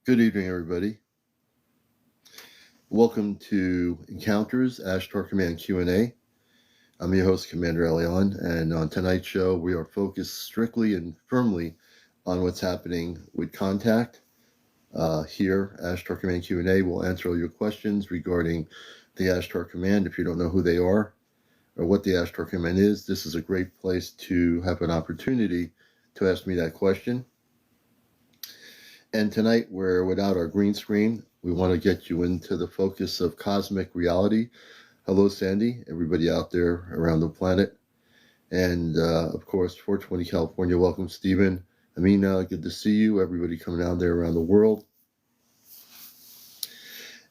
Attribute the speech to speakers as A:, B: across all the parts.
A: Good evening, everybody. Welcome to Encounters, Ashtar Command Q&A. I'm your host, CmdrAleon, and on tonight's show, we are focused strictly and firmly on what's happening with Contact. Here, Ashtar Command Q&A will answer all your questions regarding the Ashtar Command. If you don't know who they are or what the Ashtar Command is, this is a great place to have an opportunity to ask me that question. And tonight, we're without our green screen. We want to get you into the focus of cosmic reality. Hello, Sandy, everybody out there around the planet. And, of course, 420 California, welcome, Stephen. Amina, good to see you. Everybody coming out there around the world.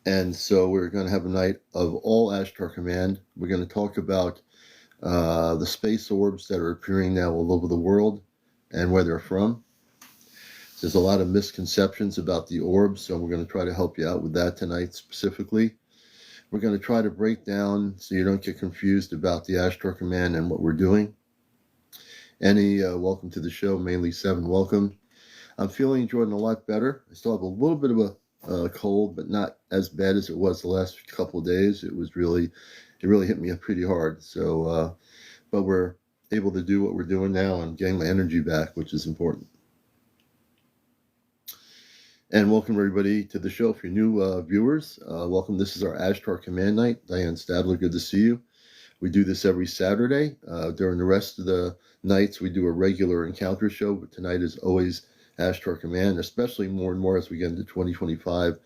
A: And so we're going to have a night of all Ashtar Command. We're going to talk about the space orbs that are appearing now all over the world and where they're from. There's a lot of misconceptions about the orbs, so we're going to try to help you out with that tonight specifically. We're going to try to break down so you don't get confused about the Ashtar Command and what we're doing. Annie, welcome to the show. Mainly 7, welcome. I'm feeling, Jordan, a lot better. I still have a little bit of a cold, but not as bad as it was the last couple of days. It really hit me up pretty hard. So, but we're able to do what we're doing now and getting my energy back, which is important. And welcome everybody to the show. For new viewers, welcome. This is our Ashtar Command Night. Diane Stadler, good to see you. We do this every Saturday. During the rest of the nights, we do a regular encounter show, but tonight is always Ashtar Command, especially more and more as we get into 2025.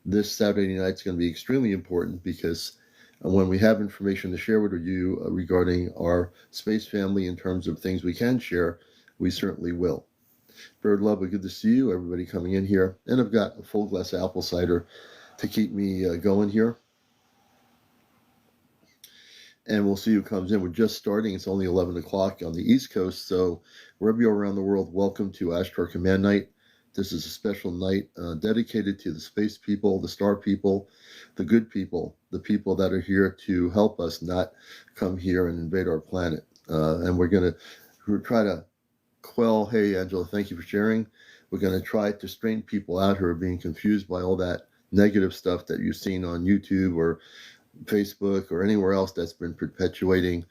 A: This Saturday night is going to be extremely important because when we have information to share with you regarding our space family in terms of things we can share, we certainly will. Bird Love, good to see you, everybody coming in here. And I've got a full glass of apple cider to keep me going here. And we'll see who comes in. We're just starting. It's only 11 o'clock on the East Coast. So wherever you are around the world, welcome to Ashtar Command Night. This is a special night dedicated to the space people, the star people, the good people, the people that are here to help us not come here and invade our planet. And we're going to try to quell. Hey, Angela, thank you for sharing. We're going to try to straighten people out who are being confused by all that negative stuff that you've seen on YouTube or Facebook or anywhere else that's been perpetuating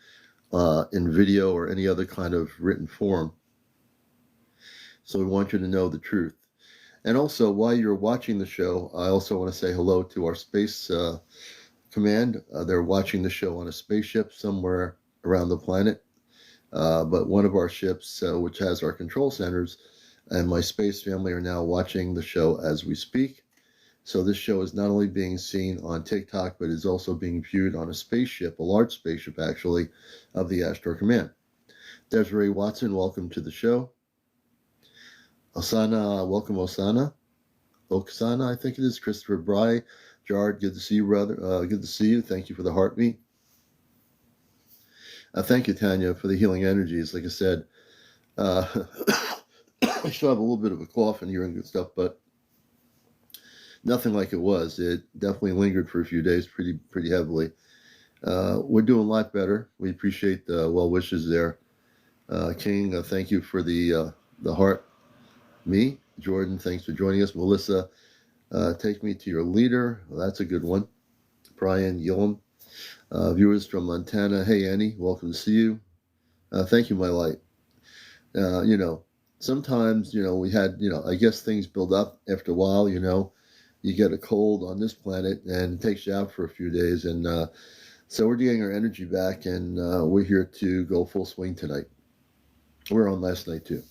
A: in video or any other kind of written form. So we want you to know the truth. And also, while you're watching the show, I also want to say hello to our space command. They're watching the show on a spaceship somewhere around the planet. But one of our ships, which has our control centers, and my space family are now watching the show as we speak. So this show is not only being seen on TikTok, but is also being viewed on a spaceship, a large spaceship actually, of the Ashtar Command. Desiree Watson, welcome to the show. Osana, welcome Osana. Oksana, I think it is. Christopher Bry. Jared, good to see you, brother. Good to see you. Thank you for the heartbeat. Thank you, Tanya, for the healing energies. Like I said, I still have a little bit of a cough and hearing good stuff, but nothing like it was. It definitely lingered for a few days pretty heavily. We're doing a lot better. We appreciate the well wishes there. King, thank you for the heart. Me, Jordan, thanks for joining us. Melissa, take me to your leader. Well, that's a good one. Brian Gillum. Viewers from Montana, hey Annie, welcome to see you. Thank you, my light. Sometimes, we had, I guess things build up after a while, you get a cold on this planet and it takes you out for a few days. And so we're getting our energy back and we're here to go full swing tonight. We were on last night too.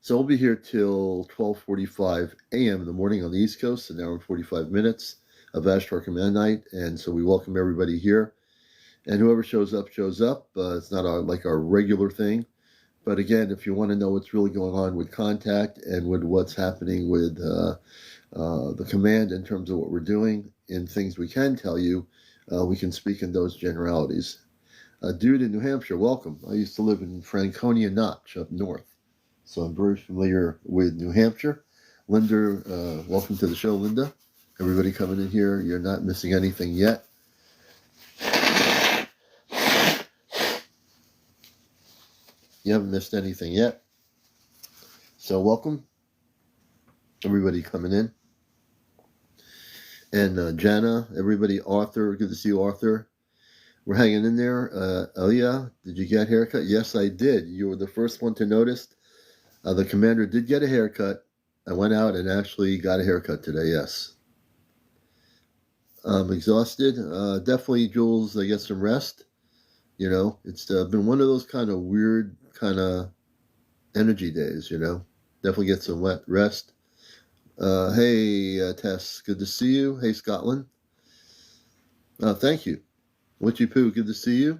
A: So we'll be here till 12:45 a.m. in the morning on the East Coast, an hour and 45 minutes of Ashtar Command Night, and so we welcome everybody here. And whoever shows up, shows up. It's not like our regular thing. But again, if you want to know what's really going on with Contact and with what's happening with the command in terms of what we're doing and things we can tell you, we can speak in those generalities. Dude in New Hampshire, welcome. I used to live in Franconia Notch up north, so I'm very familiar with New Hampshire. Linda, welcome to the show, Linda. Everybody coming in here, you're not missing anything yet. You haven't missed anything yet. So welcome. everybody coming in. And Jana, everybody, Arthur, good to see you, Arthur. We're hanging in there. Elia, did you get a haircut? Yes, I did. You were the first one to notice. The commander did get a haircut. I went out and actually got a haircut today, yes. I'm exhausted. Definitely, Jules, I get some rest. You know, it's been one of those kind of weird kind of energy days, you know. Definitely get some rest. Hey, Tess, good to see you. Hey, Scotland. Thank you. Witchy Poo, good to see you.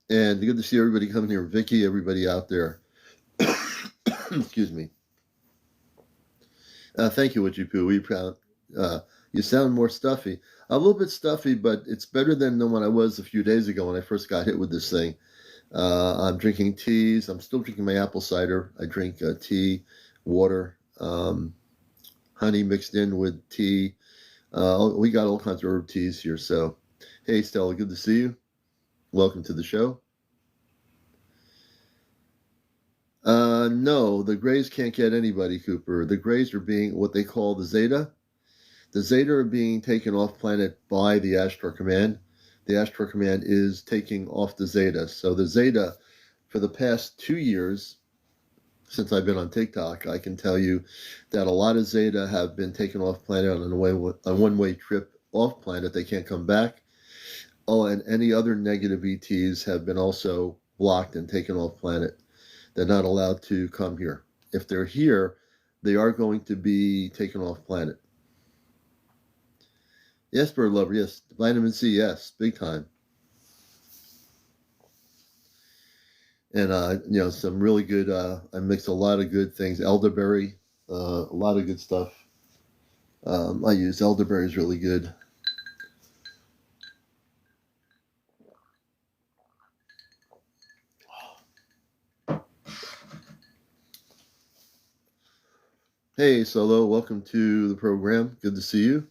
A: And good to see everybody coming here. Vicky, everybody out there. Excuse me. Thank you, Witchy Poo. You sound more stuffy. A little bit stuffy, but it's better than when I was a few days ago when I first got hit with this thing. I'm drinking teas. I'm still drinking my apple cider. I drink tea, water, honey mixed in with tea. We got all kinds of herb teas here. So, hey, Stella, good to see you. Welcome to the show. No, the Greys can't get anybody, Cooper. The Greys are being what they call the Zeta. The Zeta are being taken off planet by the Ashtar Command. The Ashtar Command is taking off the Zeta. So the Zeta, for the past 2 years, since I've been on TikTok, I can tell you that a lot of Zeta have been taken off planet on a one-way trip off planet. They can't come back. Oh, and any other negative ETs have been also blocked and taken off planet. They're not allowed to come here. If they're here, they are going to be taken off planet. Yes, bird lover, yes. Vitamin C, yes, big time. And, you know, some really good, I mix a lot of good things. Elderberry, a lot of good stuff. I use elderberry is really good. Hey, Solo, welcome to the program. Good to see you.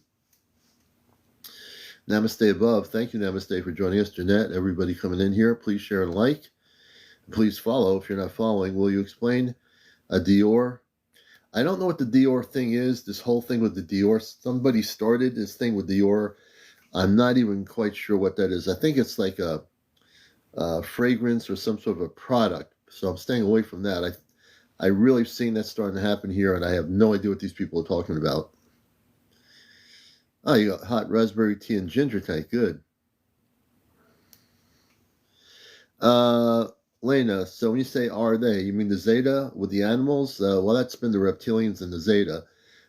A: Namaste above. Thank you, Namaste, for joining us. Jeanette, everybody coming in here, please share and like. Please follow if you're not following. Will you explain Dior? I don't know what the Dior thing is, this whole thing with the Dior. Somebody started this thing with Dior. I'm not even quite sure what that is. I think it's like a fragrance or some sort of a product. So I'm staying away from that. I really seen that starting to happen here, and I have no idea what these people are talking about. Oh, you got hot raspberry tea and ginger tea. Good. Lena, so when you say are they, you mean the Zeta with the animals? Well, that's been the reptilians and the Zeta,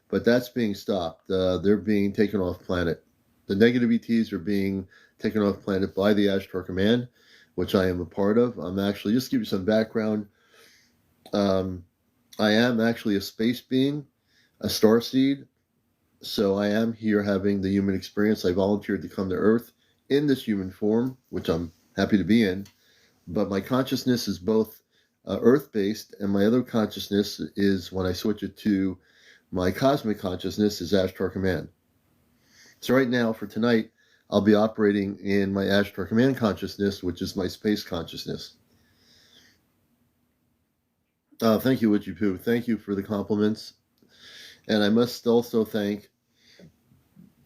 A: but that's being stopped. They're being taken off planet. The negative ETs are being taken off planet by the Ashtar Command, which I am a part of. I'm actually, just to give you some background, I am actually a space being, a starseed. So I am here having the human experience. I volunteered to come to Earth in this human form, which I'm happy to be in. But my consciousness is both Earth-based, and my other consciousness is, when I switch it to my cosmic consciousness, is Ashtar Command. So right now, for tonight, I'll be operating in my Ashtar Command consciousness, which is my space consciousness. Thank you, Witchy Poo. Thank you for the compliments. And I must also thank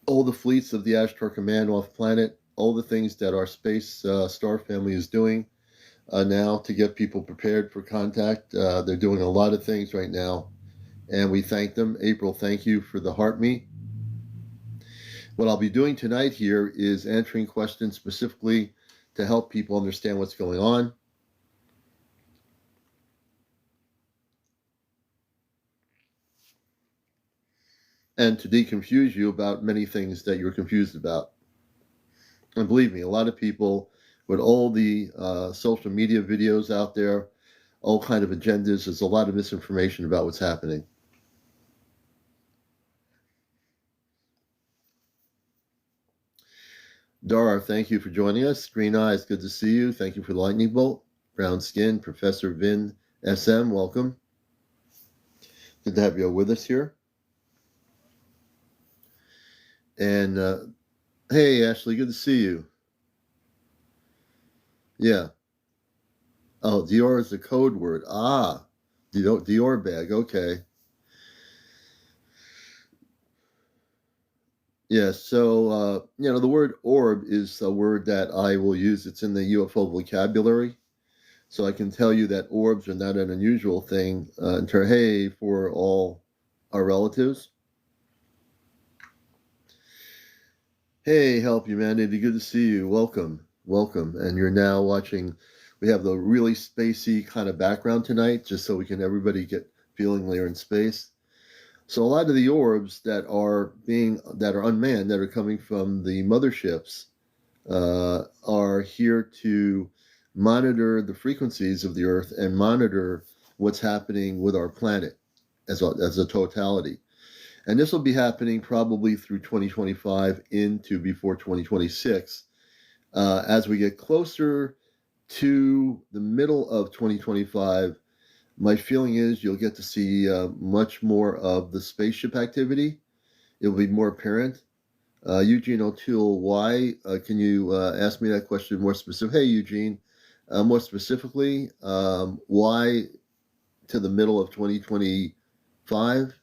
A: all the fleets of the Ashtar Command off planet, all the things that our space star family is doing now to get people prepared for contact. They're doing a lot of things right now, and we thank them. April, thank you for the heart me. What I'll be doing tonight here is answering questions specifically to help people understand what's going on. And to deconfuse you about many things that you're confused about. And believe me, a lot of people with all the social media videos out there, all kind of agendas, there's a lot of misinformation about what's happening. Dara, thank you for joining us. Green Eyes, good to see you. Thank you for the lightning bolt. Brown Skin, Professor Vin SM, welcome. Good to have you with us here. And hey, Ashley, good to see you. Yeah. Oh, Dior is the code word. Ah, The orb bag, okay. Yeah, so, the word orb is a word that I will use. It's in the UFO vocabulary. So I can tell you that orbs are not an unusual thing hey, for all our relatives. Hey, Help Humanity, good to see you. Welcome, welcome. And you're now watching, we have the really spacey kind of background tonight, just so we can everybody get feeling they're in space. So a lot of the orbs that are unmanned, that are coming from the motherships, are here to monitor the frequencies of the Earth and monitor what's happening with our planet as a totality. And this will be happening probably through 2025 into before 2026. As we get closer to the middle of 2025, my feeling is you'll get to see much more of the spaceship activity. It will be more apparent. Eugene O'Toole, why? Can you ask me that question more specific? Hey, Eugene, more specifically, why to the middle of 2025?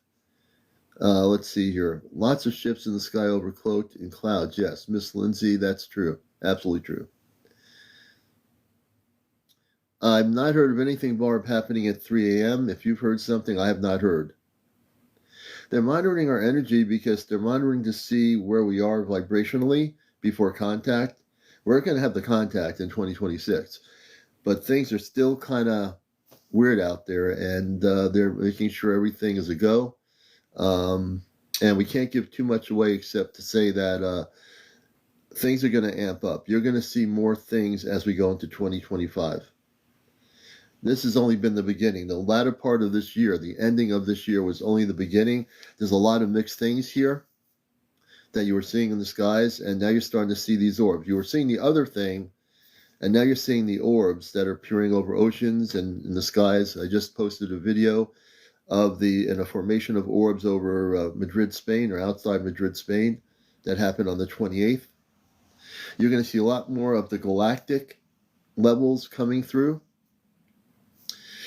A: Let's see here. Lots of ships in the sky overcloaked in clouds. Yes, Miss Lindsay, that's true. Absolutely true. I've not heard of anything, Barb, happening at 3 a.m. If you've heard something, I have not heard. They're monitoring our energy because they're monitoring to see where we are vibrationally before contact. We're going to have the contact in 2026, but things are still kind of weird out there, and they're making sure everything is a go. And we can't give too much away except to say that things are going to amp up. You're going to see more things as we go into 2025. This has only been the beginning. The latter part of this year, the ending of this year, was only the beginning. There's a lot of mixed things here that you were seeing in the skies, and now you're starting to see these orbs. You were seeing the other thing, and now you're seeing the orbs that are peering over oceans and in the skies. I just posted a video of a formation of orbs over Madrid, Spain, or outside Madrid, Spain, that happened on the 28th. You're going to see a lot more of the galactic levels coming through.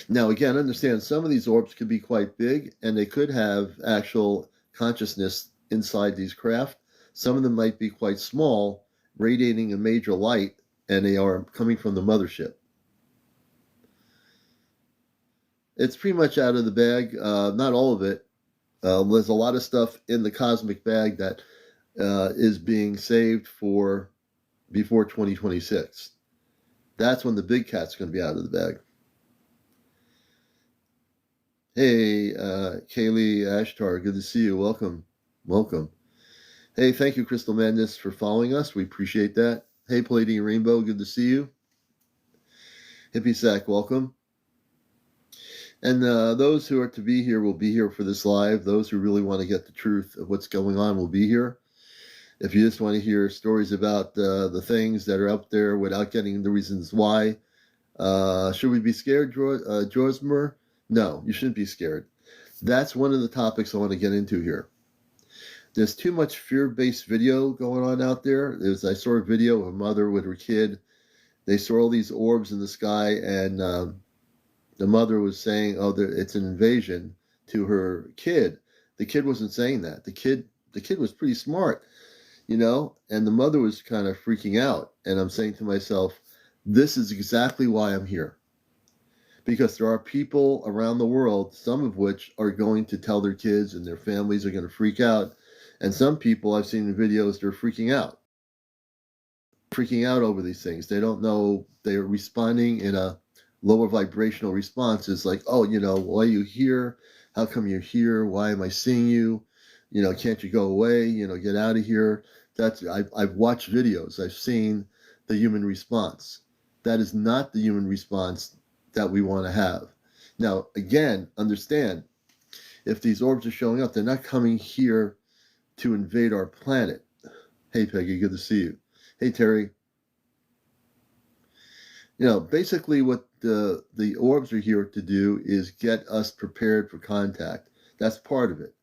A: Now, again, understand some of these orbs could be quite big, and they could have actual consciousness inside these craft. Some of them might be quite small, radiating a major light, and they are coming from the mothership. It's pretty much out of the bag, not all of it. There's a lot of stuff in the cosmic bag that is being saved for before 2026. That's when the big cat's going to be out of the bag. Hey, Kaylee Ashtar, good to see you. Welcome. Welcome. Hey, thank you, Crystal Madness, for following us. We appreciate that. Hey, Palladium Rainbow, good to see you. Hippie Sack, welcome. And those who are to be here will be here for this live. Those who really want to get the truth of what's going on will be here. If you just want to hear stories about the things that are up there without getting the reasons why, should we be scared, Josmer? No, you shouldn't be scared. That's one of the topics I want to get into here. There's too much fear-based video going on out there. I saw a video of a mother with her kid. They saw all these orbs in the sky, and the mother was saying, "Oh, it's an invasion," to her kid. The kid wasn't saying that. The kid was pretty smart, and the mother was kind of freaking out. And I'm saying to myself, this is exactly why I'm here. Because there are people around the world, some of which are going to tell their kids, and their families are going to freak out. And some people I've seen in videos, they're freaking out over these things. They don't know, they're responding in a lower vibrational response. It's like, oh, why are you here? How come you're here? Why am I seeing you? Can't you go away? Get out of here. I've watched videos. I've seen the human response. That is not the human response that we want to have. Now, again, understand, if these orbs are showing up, they're not coming here to invade our planet. Hey, Peggy, good to see you. Hey, Terry. Basically what the orbs are here to do is get us prepared for contact. That's part of it.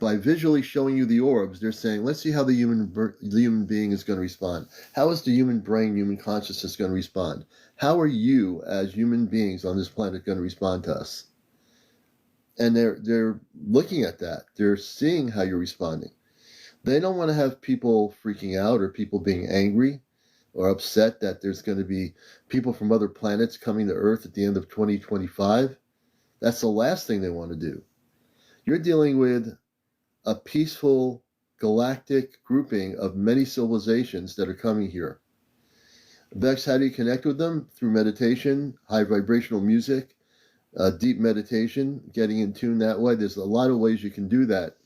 A: By visually showing you the orbs, they're saying, let's see how the human being is going to respond. How is the human brain, human consciousness going to respond? How are you, as human beings on this planet, going to respond to us? And they're looking at that. They're seeing how you're responding. They don't want to have people freaking out or people being angry or upset that there's going to be people from other planets coming to Earth at the end of 2025. That's the last thing they want to do. You're dealing with a peaceful galactic grouping of many civilizations that are coming here. Vex, how do you connect with them? Through meditation, high vibrational music, deep meditation, getting in tune that way. There's a lot of ways you can do that.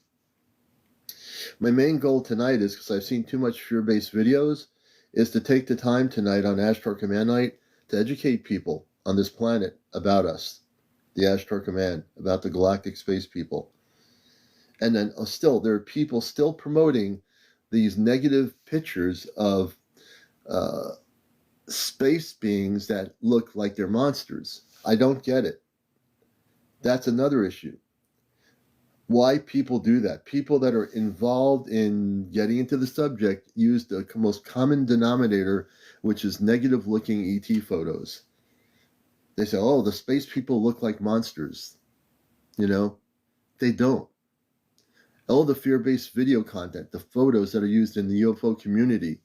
A: My main goal tonight is, because I've seen too much fear-based videos, is to take the time tonight on Ashtar Command Night to educate people on this planet about us, the Ashtar Command, about the galactic space people. And then still, there are people still promoting these negative pictures of space beings that look like they're monsters. I don't get it. That's another issue. Why people do that? People that are involved in getting into the subject use the most common denominator, which is negative-looking ET photos. They say, oh, the space people look like monsters. You know, they don't. All the fear-based video content, the photos that are used in the UFO community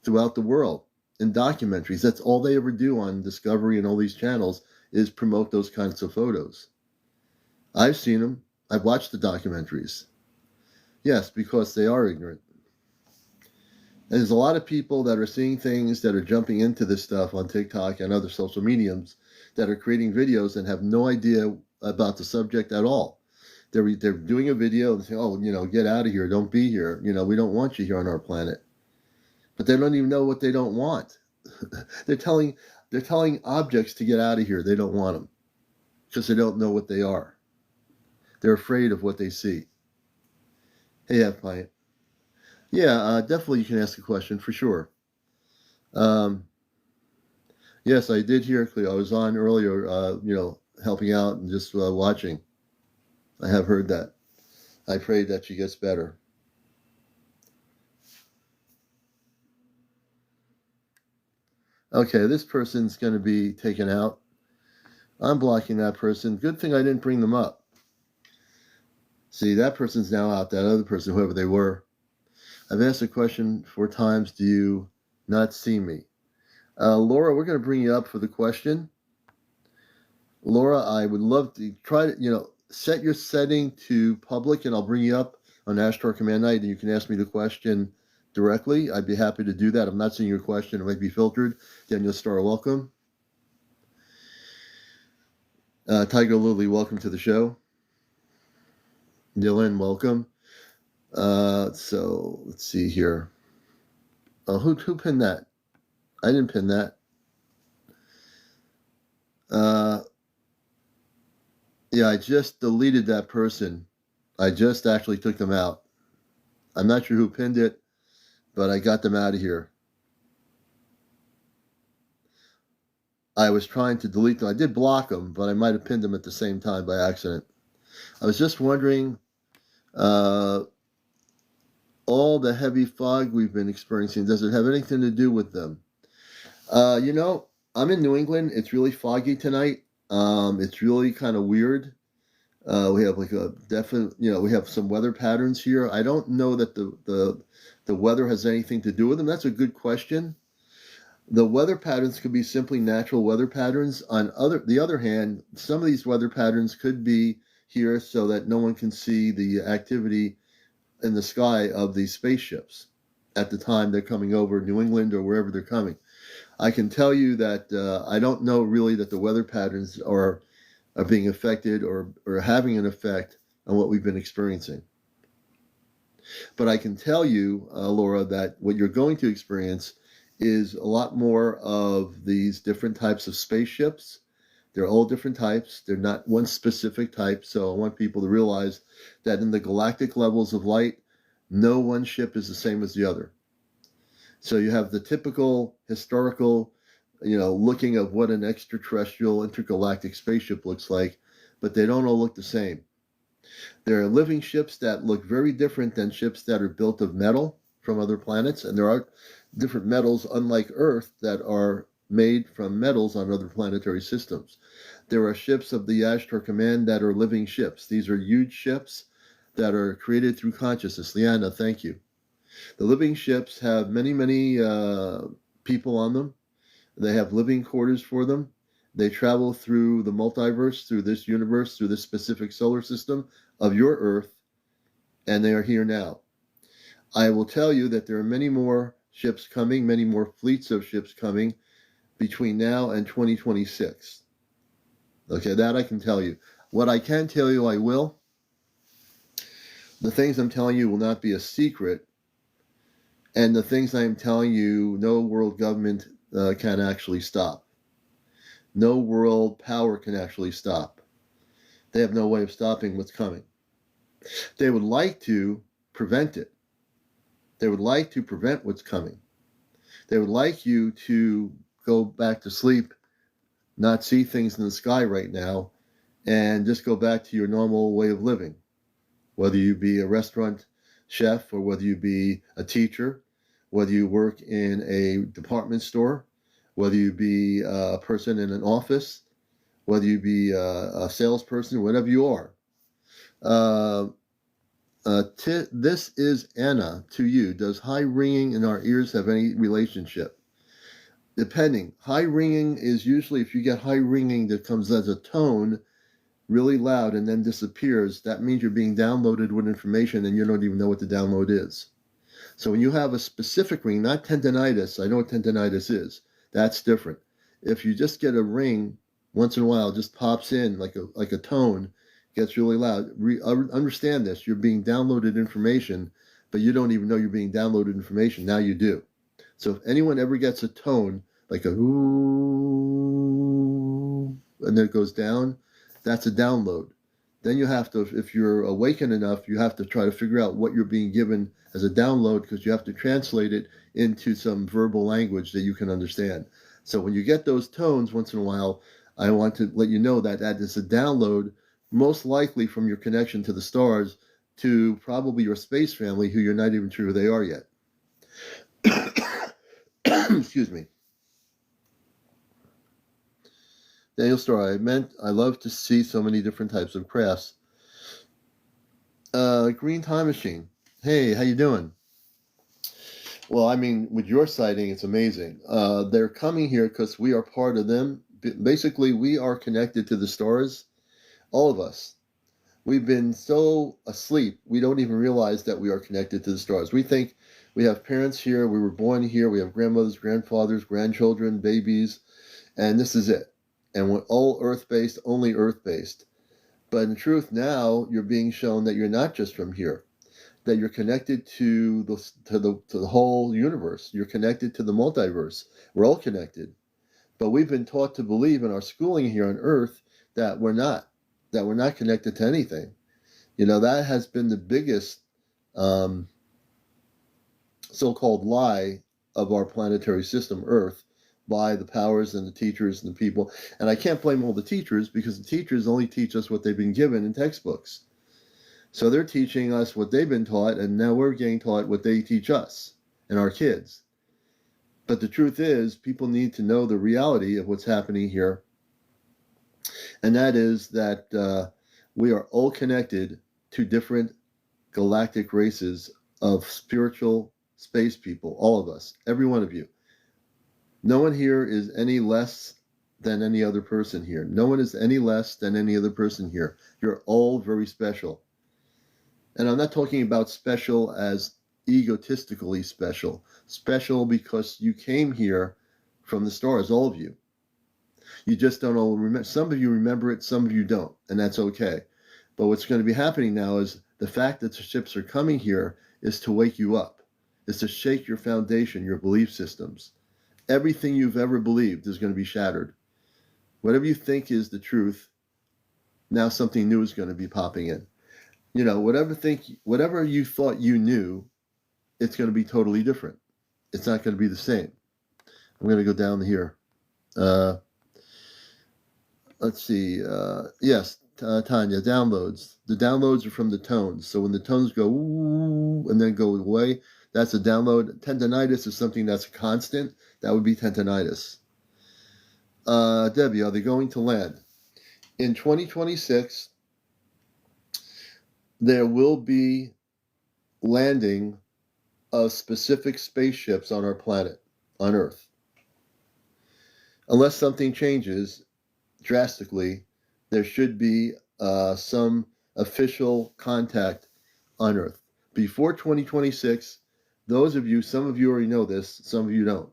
A: throughout the world, in documentaries, that's all they ever do on Discovery and all these channels is promote those kinds of photos. I've seen them. I've watched the documentaries. Yes, because they are ignorant. And there's a lot of people that are seeing things that are jumping into this stuff on TikTok and other social mediums that are creating videos and have no idea about the subject at all. They're doing a video and saying, oh, you know, get out of here. Don't be here. You know, we don't want you here on our planet. But they don't even know what they don't want. They're telling objects to get out of here. They don't want them because they don't know what they are. They're afraid of what they see. Hey, F-Pint. Yeah, definitely you can ask a question for sure. Yes, I did hear clearly. I was on earlier, you know, helping out and just watching. I have heard that. I pray that she gets better. Okay, this person's going to be taken out. I'm blocking that person. Good thing I didn't bring them up. See, that person's now out. That other person, whoever they were. I've asked the question 4 times. Do you not see me? Laura, we're going to bring you up for the question. Laura, I would love to try to, you know, set your setting to public, and I'll bring you up on Ashtar Command Night, and you can ask me the question directly. I'd be happy to do that. I'm not seeing your question. It might be filtered. Daniel Starr, welcome. Tiger Lily, welcome to the show. Dylan, welcome. So let's see here. Who pinned that? I didn't pin that. Yeah, I just deleted that person. I just actually took them out. I'm not sure who pinned it, but I got them out of here. I was trying to delete them. I did block them, but I might have pinned them at the same time by accident. I was just wondering, all the heavy fog we've been experiencing, does it have anything to do with them? You know, I'm in New England. It's really foggy tonight. It's really kind of weird. We have like a definite, you know, we have some weather patterns here. I don't know that the weather has anything to do with them. That's a good question. The weather patterns could be simply natural weather patterns. On the other hand, some of these weather patterns could be here so that no one can see the activity in the sky of these spaceships at the time they're coming over New England or wherever they're coming. I can tell you that I don't know really that the weather patterns are being affected or having an effect on what we've been experiencing. But I can tell you, Laura, that what you're going to experience is a lot more of these different types of spaceships. They're all different types. They're not one specific type. So I want people to realize that in the galactic levels of light, no one ship is the same as the other. So you have the typical historical, you know, looking of what an extraterrestrial intergalactic spaceship looks like, but they don't all look the same. There are living ships that look very different than ships that are built of metal from other planets, and there are different metals, unlike Earth, that are made from metals on other planetary systems. There are ships of the Ashtar Command that are living ships. These are huge ships that are created through consciousness. Liana, thank you. The living ships have many, many people on them. They have living quarters for them. They travel through the multiverse, through this universe, through this specific solar system of your Earth, and they are here now. I will tell you that there are many more ships coming, many more fleets of ships coming between now and 2026. Okay, that I can tell you. What I can tell you, I will. The things I'm telling you will not be a secret, and the things I'm telling you, no world government can actually stop. No world power can actually stop. They have no way of stopping what's coming. They would like to prevent it. They would like to prevent what's coming. They would like you to go back to sleep, not see things in the sky right now, and just go back to your normal way of living. Whether you be a restaurant chef or whether you be a teacher, whether you work in a department store, whether you be a person in an office, whether you be a salesperson, whatever you are. This is Anna to you. Does high ringing in our ears have any relationship? Depending. High ringing is usually, if you get high ringing that comes as a tone, really loud, and then disappears, that means you're being downloaded with information and you don't even know what the download is. So when you have a specific ring, not tendinitis, I know what tendinitis is. That's different. If you just get a ring once in a while, just pops in like a tone, gets really loud. Understand this. You're being downloaded information, but you don't even know you're being downloaded information. Now you do. So if anyone ever gets a tone, like a ooh, and then it goes down, that's a download. Then you have to, if you're awakened enough, you have to try to figure out what you're being given as a download, because you have to translate it into some verbal language that you can understand. So when you get those tones once in a while, I want to let you know that that is a download, most likely from your connection to the stars, to probably your space family, who you're not even sure who they are yet. Excuse me. Daniel Starr, I love to see so many different types of crafts. Green Time Machine. Hey, how you doing? Well, I mean, with your sighting, it's amazing. They're coming here because we are part of them. Basically, we are connected to the stars, all of us. We've been so asleep, we don't even realize that we are connected to the stars. We think we have parents here, we were born here, we have grandmothers, grandfathers, grandchildren, babies, and this is it. And we're all earth-based, only earth-based. But in truth, now you're being shown that you're not just from here, that you're connected to the whole universe. You're connected to the multiverse. We're all connected. But we've been taught to believe in our schooling here on Earth that we're not connected to anything. You know, that has been the biggest so-called lie of our planetary system, Earth, by the powers and the teachers and the people. And I can't blame all the teachers, because the teachers only teach us what they've been given in textbooks. So they're teaching us what they've been taught, and now we're getting taught what they teach us and our kids. But the truth is, people need to know the reality of what's happening here. And that is that we are all connected to different galactic races of spiritual space people, all of us, every one of you. No one here is any less than any other person here. No one is any less than any other person here. You're all very special. And I'm not talking about special as egotistically special. Special because you came here from the stars, all of you. You just don't all remember. Some of you remember it, some of you don't, and that's okay. But what's going to be happening now is the fact that the ships are coming here is to wake you up, is to shake your foundation, your belief systems. Everything you've ever believed is going to be shattered. Whatever you think is the truth, now something new is going to be popping in. You know, whatever you thought you knew, it's going to be totally different. It's not going to be the same. I'm going to go down here. Let's see. Yes, Tanya, downloads. The downloads are from the tones. So when the tones go ooh and then go away, that's a download. Tendinitis is something that's a constant. That would be tendinitis. Debbie, are they going to land? In 2026, there will be landing of specific spaceships on our planet, on Earth. Unless something changes drastically, there should be some official contact on Earth. Before 2026, those of you, some of you already know this, some of you don't.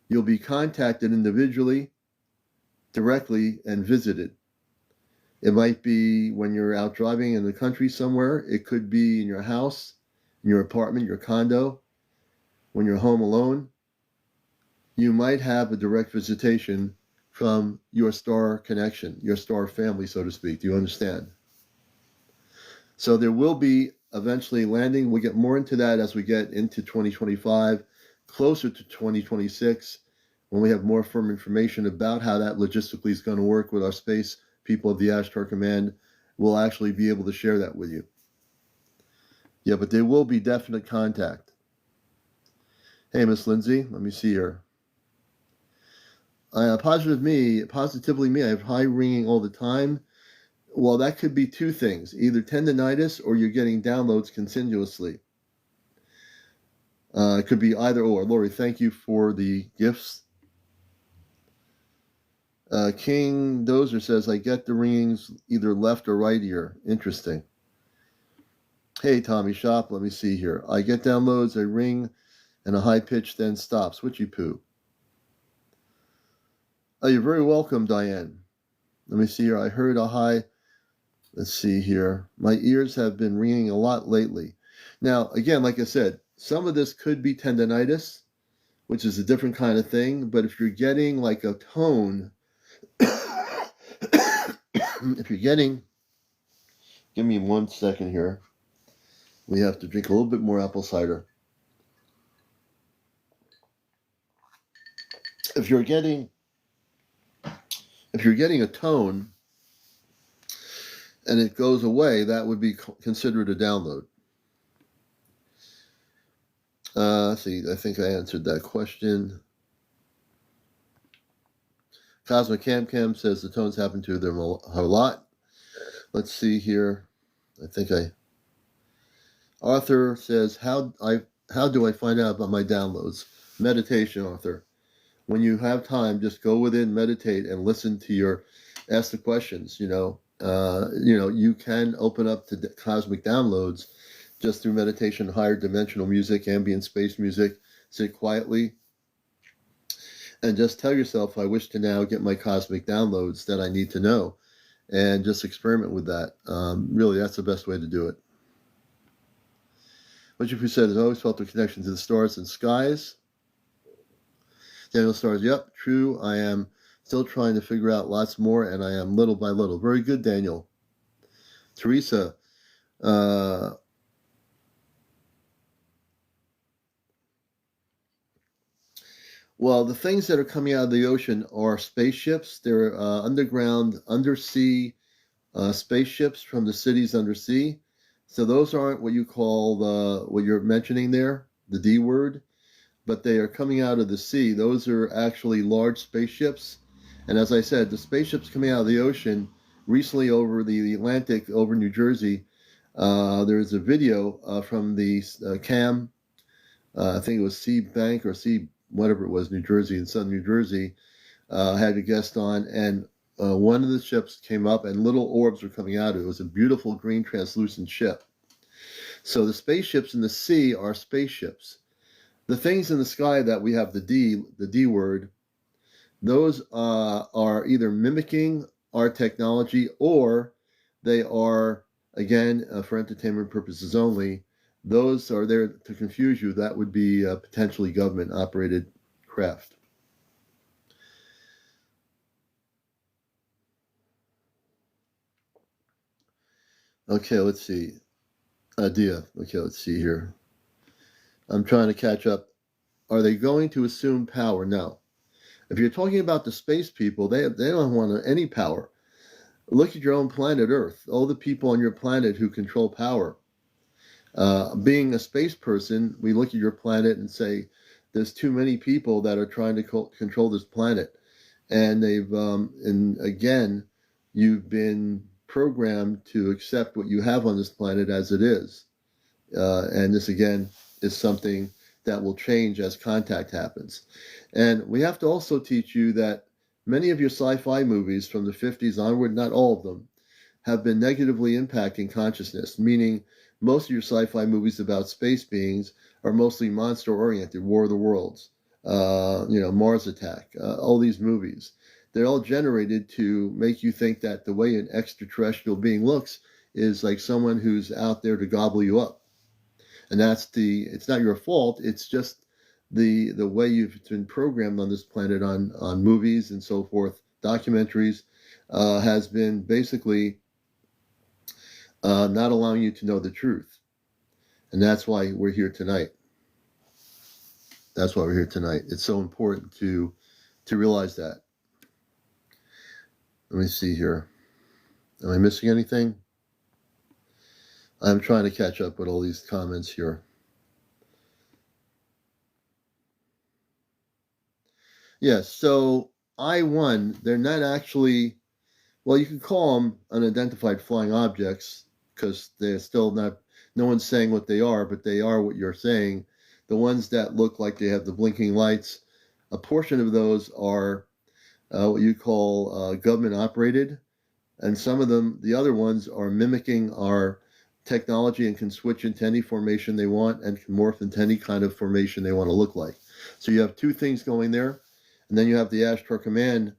A: You'll be contacted individually, directly, and visited. It might be when you're out driving in the country somewhere. It could be in your house, in your apartment, your condo, when you're home alone. You might have a direct visitation from your star connection, your star family, so to speak. Do you understand? So there will be eventually landing. We'll get more into that as we get into 2025, closer to 2026, when we have more firm information about how that logistically is going to work with our space people of the Ashtar Command. We'll actually be able to share that with you. Yeah, but there will be definite contact. Hey, Miss Lindsay, let me see here. Positively me, I have high ringing all the time. Well, that could be two things, either tendonitis or you're getting downloads continuously. It could be either or. Lori, thank you for the gifts. King Dozer says, I get the ringings either left or right ear. Interesting. Hey, Tommy Shop, let me see here. I get downloads, I ring, and a high pitch then stops. Switchy poo. Oh, you're very welcome, Diane. Let me see here. I heard a high. Let's see here. My ears have been ringing a lot lately. Now, again, like I said, some of this could be tendonitis, which is a different kind of thing. But if you're getting like a tone, if you're getting, give me 1 second here. We have to drink a little bit more apple cider. If you're getting a tone and it goes away, that would be considered a download. Let's see, I think I answered that question. Cosmic Cam says the tones happen to them a lot. Let's see here. Arthur says, how do I find out about my downloads? Meditation, Arthur. When you have time, just go within, meditate, and listen to ask the questions. You can open up to cosmic downloads just through meditation, higher dimensional music, ambient space music. Sit quietly and just tell yourself, I wish to now get my cosmic downloads that I need to know, and just experiment with that. Really, that's the best way to do it. What you said has always felt a connection to the stars and skies. Daniel Stars, yep, true. I am still trying to figure out lots more, and I am little by little. Very good, Daniel. Teresa, well, the things that are coming out of the ocean are spaceships. They're underground, undersea spaceships from the cities undersea. So those aren't what you call what you're mentioning there, the D word, but they are coming out of the sea. Those are actually large spaceships. And as I said, the spaceships coming out of the ocean recently over the Atlantic, over New Jersey, there's a video from the CAM, I think it was Sea Bank or Sea whatever it was, New Jersey, in southern New Jersey, had a guest on, and one of the ships came up and little orbs were coming out of it. It was a beautiful green translucent ship. So the spaceships in the sea are spaceships. The things in the sky that we have the D word, those are either mimicking our technology or they are, again, for entertainment purposes only. Those are there to confuse you. That would be potentially government-operated craft. Okay, let's see. Dia. Okay, let's see here. I'm trying to catch up. Are they going to assume power? No. If you're talking about the space people, they don't want any power. Look at your own planet Earth. All the people on your planet who control power. Being a space person, we look at your planet and say, there's too many people that are trying to control this planet. And and again, you've been programmed to accept what you have on this planet as it is. And this, again, is something that will change as contact happens. And we have to also teach you that many of your sci-fi movies from the 50s onward, not all of them, have been negatively impacting consciousness, meaning most of your sci-fi movies about space beings are mostly monster-oriented, War of the Worlds, Mars Attack, all these movies. They're all generated to make you think that the way an extraterrestrial being looks is like someone who's out there to gobble you up. And it's not your fault, it's just the way you've been programmed on this planet on movies and so forth, documentaries, has been basically not allowing you to know the truth. And that's why we're here tonight. That's why we're here tonight. It's so important to realize that. Let me see here. Am I missing anything? I'm trying to catch up with all these comments here. Yes, so I-1, they're not actually, well, you can call them unidentified flying objects because they're still not, no one's saying what they are, but they are what you're saying. The ones that look like they have the blinking lights, a portion of those are what you call government operated, and some of them, the other ones, are mimicking our technology and can switch into any formation they want and can morph into any kind of formation they want to look like. So you have two things going there, and then you have the Ashtar Command,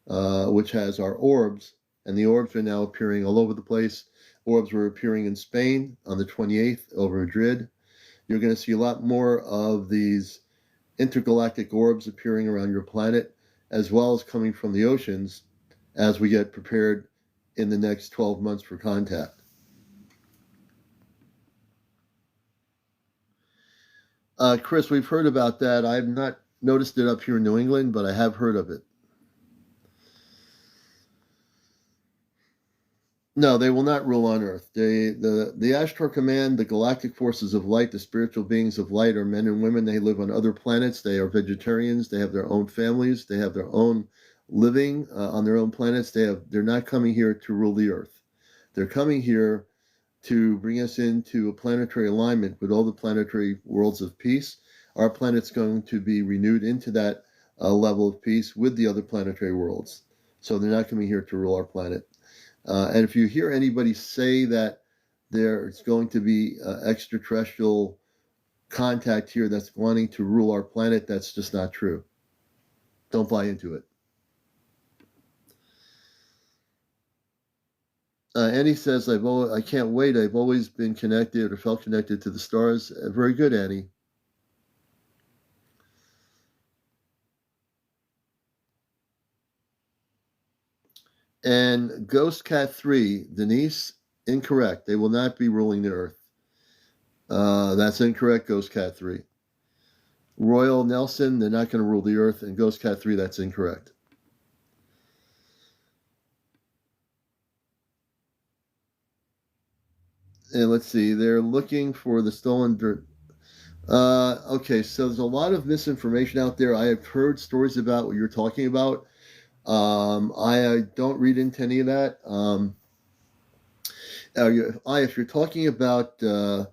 A: which has our orbs, and the orbs are now appearing all over the place. Orbs were appearing in Spain on the 28th over Madrid. You're going to see a lot more of these intergalactic orbs appearing around your planet, as well as coming from the oceans as we get prepared in the next 12 months for contact. Chris, we've heard about that. I've not noticed it up here in New England, but I have heard of it. No, they will not rule on Earth. The Ashtar Command, the galactic forces of light, the spiritual beings of light are men and women. They live on other planets. They are vegetarians. They have their own families. They have their own living on their own planets. They're not coming here to rule the Earth. They're coming here to bring us into a planetary alignment with all the planetary worlds of peace. Our planet's going to be renewed into that level of peace with the other planetary worlds. So they're not coming here to rule our planet. And if you hear anybody say that there's going to be extraterrestrial contact here that's wanting to rule our planet, that's just not true. Don't buy into it. Annie says, I can't wait. I've always been connected or felt connected to the stars. Very good, Annie. And Ghost Cat 3, Denise, incorrect. They will not be ruling the Earth. That's incorrect, Ghost Cat 3. Royal Nelson, they're not going to rule the Earth. And Ghost Cat 3, that's incorrect. And let's see, they're looking for the stolen dirt. Okay, so there's a lot of misinformation out there. I have heard stories about what you're talking about. I don't read into any of that. If you're talking about the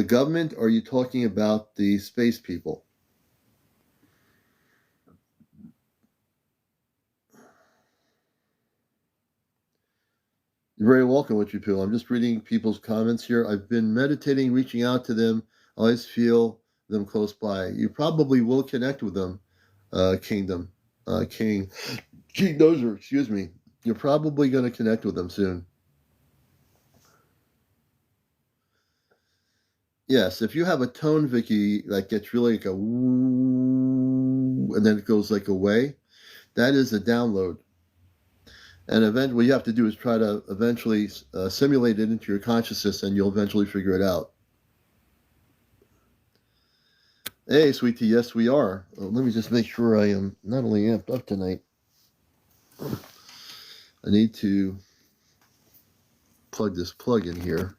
A: government, or are you talking about the space people? You're very welcome, Witchy Poo. I'm just reading people's comments here. I've been meditating, reaching out to them. I always feel them close by. You probably will connect with them, King Dozer, excuse me. You're probably going to connect with them soon. Yes, if you have a tone, Vicky, that gets really like a woo, and then it goes like away, that is a download. And what you have to do is try to eventually simulate it into your consciousness, and you'll eventually figure it out. Hey, sweet tea, yes, we are. Let me just make sure I am not only amped up tonight. I need to plug this plug in here.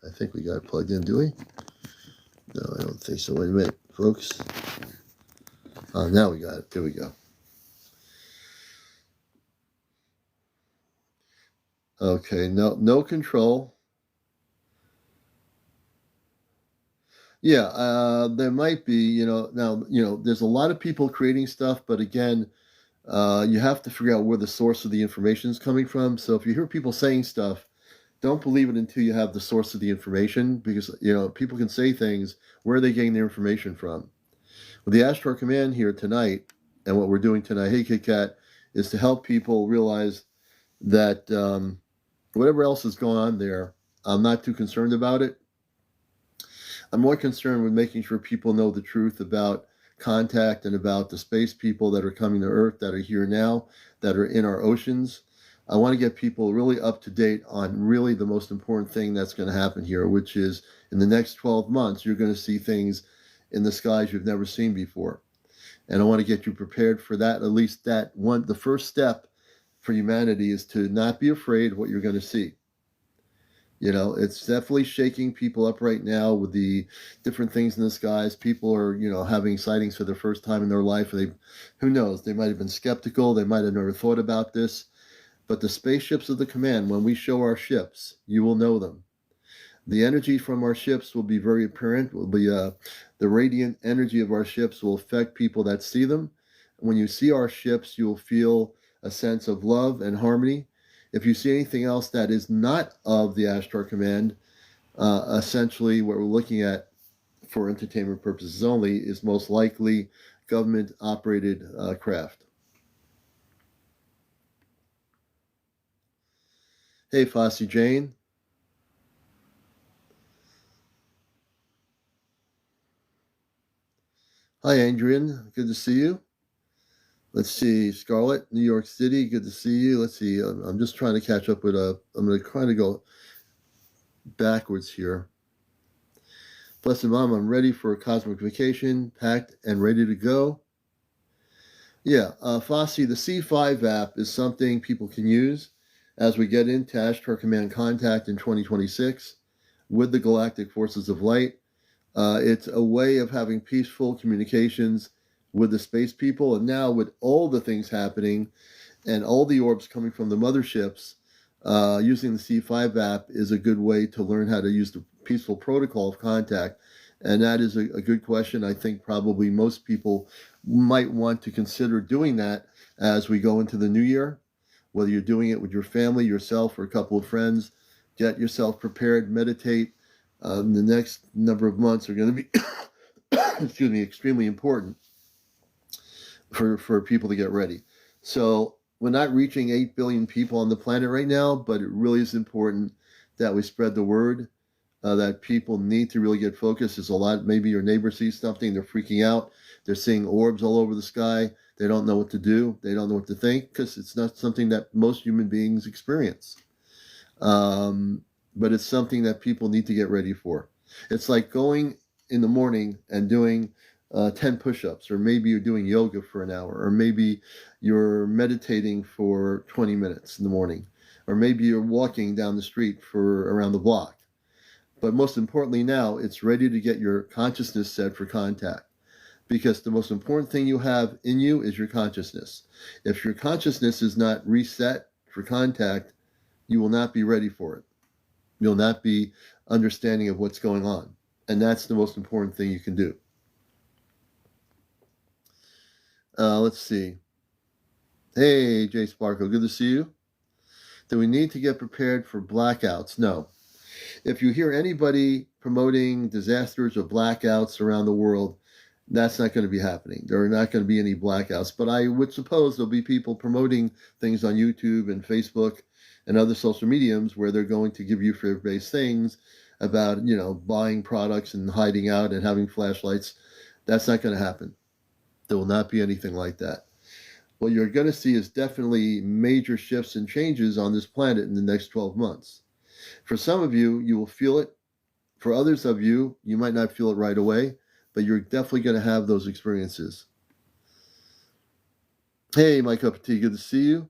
A: I think we got it plugged in, do we? No, I don't think so. Wait a minute, folks. Now we got it. There we go. Okay, no control. Yeah, there might be, now, there's a lot of people creating stuff, but again, you have to figure out where the source of the information is coming from. So if you hear people saying stuff, don't believe it until you have the source of the information, because, people can say things. Where are they getting their information from? With the Ashtar Command here tonight, and what we're doing tonight, hey, Kit Kat, is to help people realize that whatever else is going on there, I'm not too concerned about it. I'm more concerned with making sure people know the truth about contact and about the space people that are coming to Earth, that are here now, that are in our oceans. I want to get people really up to date on really the most important thing that's going to happen here, which is in the next 12 months, you're going to see things in the skies you've never seen before. And I want to get you prepared for that. At least that one, the first step for humanity is to not be afraid of what you're going to see. It's definitely shaking people up right now with the different things in the skies. People are, having sightings for the first time in their life. Who knows? They might have been skeptical. They might have never thought about this. But the spaceships of the command, when we show our ships, you will know them. The energy from our ships will be very apparent. Will be the radiant energy of our ships will affect people that see them. When you see our ships, you will feel a sense of love and harmony. If you see anything else that is not of the Ashtar Command, essentially what we're looking at for entertainment purposes only is most likely government-operated craft. Hey, Fossey Jane. Hi, Adrian. Good to see you. Let's see, Scarlett, New York City. Good to see you. Let's see. I'm just trying to catch up with I'm going to try to go backwards here. Blessed Mom, I'm ready for a cosmic vacation, packed and ready to go. Yeah, Fossey, the C5 app is something people can use as we get into Ashtar Command Contact in 2026 with the Galactic Forces of Light. It's a way of having peaceful communications with the space people. And now with all the things happening and all the orbs coming from the motherships, using the C5 app is a good way to learn how to use the peaceful protocol of contact. And that is a good question. I think probably most people might want to consider doing that as we go into the new year, whether you're doing it with your family, yourself, or a couple of friends. Get yourself prepared, meditate. The next number of months are going to be extremely important for people to get ready. So we're not reaching 8 billion people on the planet right now, but it really is important that we spread the word, that people need to really get focused. There's a lot, maybe your neighbor sees something, they're freaking out. They're seeing orbs all over the sky. They don't know what to do. They don't know what to think because it's not something that most human beings experience. But it's something that people need to get ready for. It's like going in the morning and doing 10 push-ups, or maybe you're doing yoga for an hour, or maybe you're meditating for 20 minutes in the morning, or maybe you're walking down the street for around the block. But most importantly now, it's ready to get your consciousness set for contact, because the most important thing you have in you is your consciousness. If your consciousness is not reset for contact, you will not be ready for it. You'll not be understanding of what's going on. And that's the most important thing you can do. Let's see. Hey, Jay Sparkle, good to see you. Do we need to get prepared for blackouts? No. If you hear anybody promoting disasters or blackouts around the world, that's not going to be happening. There are not going to be any blackouts. But I would suppose there'll be people promoting things on YouTube and Facebook and other social mediums where they're going to give you fear-based things about, buying products and hiding out and having flashlights. That's not going to happen. There will not be anything like that. What you're going to see is definitely major shifts and changes on this planet in the next 12 months. For some of you, you will feel it. For others of you, you might not feel it right away, but you're definitely going to have those experiences. Hey, my cup of tea, good to see you.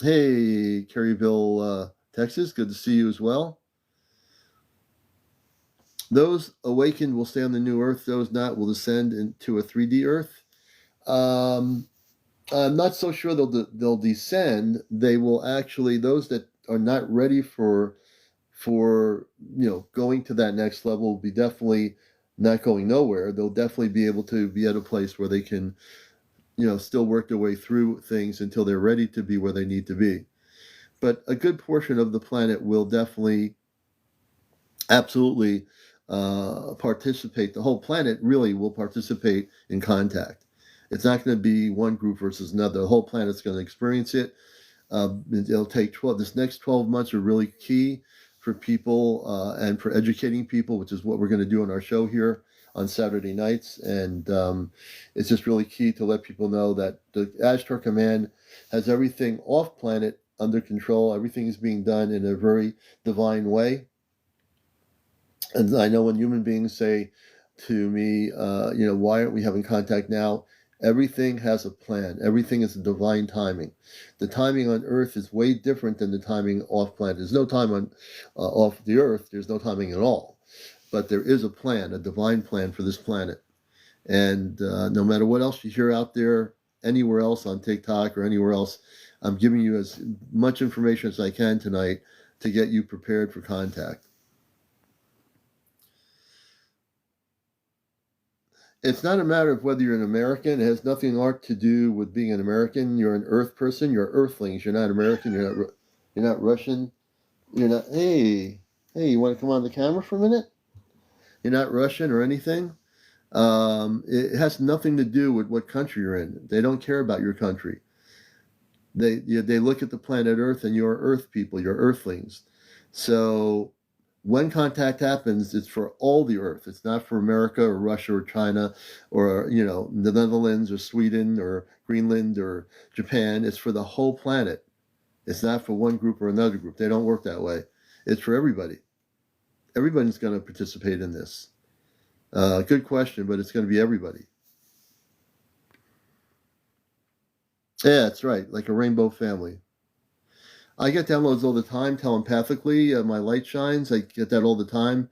A: Hey, Caryville, Texas, good to see you as well. Those awakened will stay on the new Earth. Those not will descend into a 3D Earth. I'm not so sure they'll descend. They will actually, those that are not ready for going to that next level will be definitely not going nowhere. They'll definitely be able to be at a place where they can still work their way through things until they're ready to be where they need to be. But a good portion of the planet will definitely, absolutely participate. The whole planet really will participate in contact. It's not going to be one group versus another. The whole planet's going to experience it. It'll take 12. This next 12 months are really key for people and for educating people, which is what we're going to do on our show here on Saturday nights. And it's just really key to let people know that the Ashtar Command has everything off planet under control. Everything is being done in a very divine way. And I know when human beings say to me, why aren't we having contact now? Everything has a plan. Everything is a divine timing. The timing on Earth is way different than the timing off planet. There's no time on off the Earth. There's no timing at all. But there is a plan, a divine plan for this planet. And no matter what else you hear out there, anywhere else on TikTok or anywhere else, I'm giving you as much information as I can tonight to get you prepared for contact. It's not a matter of whether you're an American. It has nothing to do with being an American. You're an Earth person. You're Earthlings. You're not American. You're not Russian. You're not. Hey, you want to come on the camera for a minute? You're not Russian or anything. It has nothing to do with what country you're in. They don't care about your country. They look at the planet Earth, and you're Earth people. You're Earthlings. So when contact happens, it's for all the Earth. It's not for America or Russia or China or the Netherlands or Sweden or Greenland or Japan. It's for the whole planet. It's not for one group or another group. They don't work that way. It's for everybody. Everybody's going to participate in this. Good question, but it's going to be everybody. Yeah, that's right. Like a rainbow family. I get downloads all the time telepathically. My light shines. I get that all the time.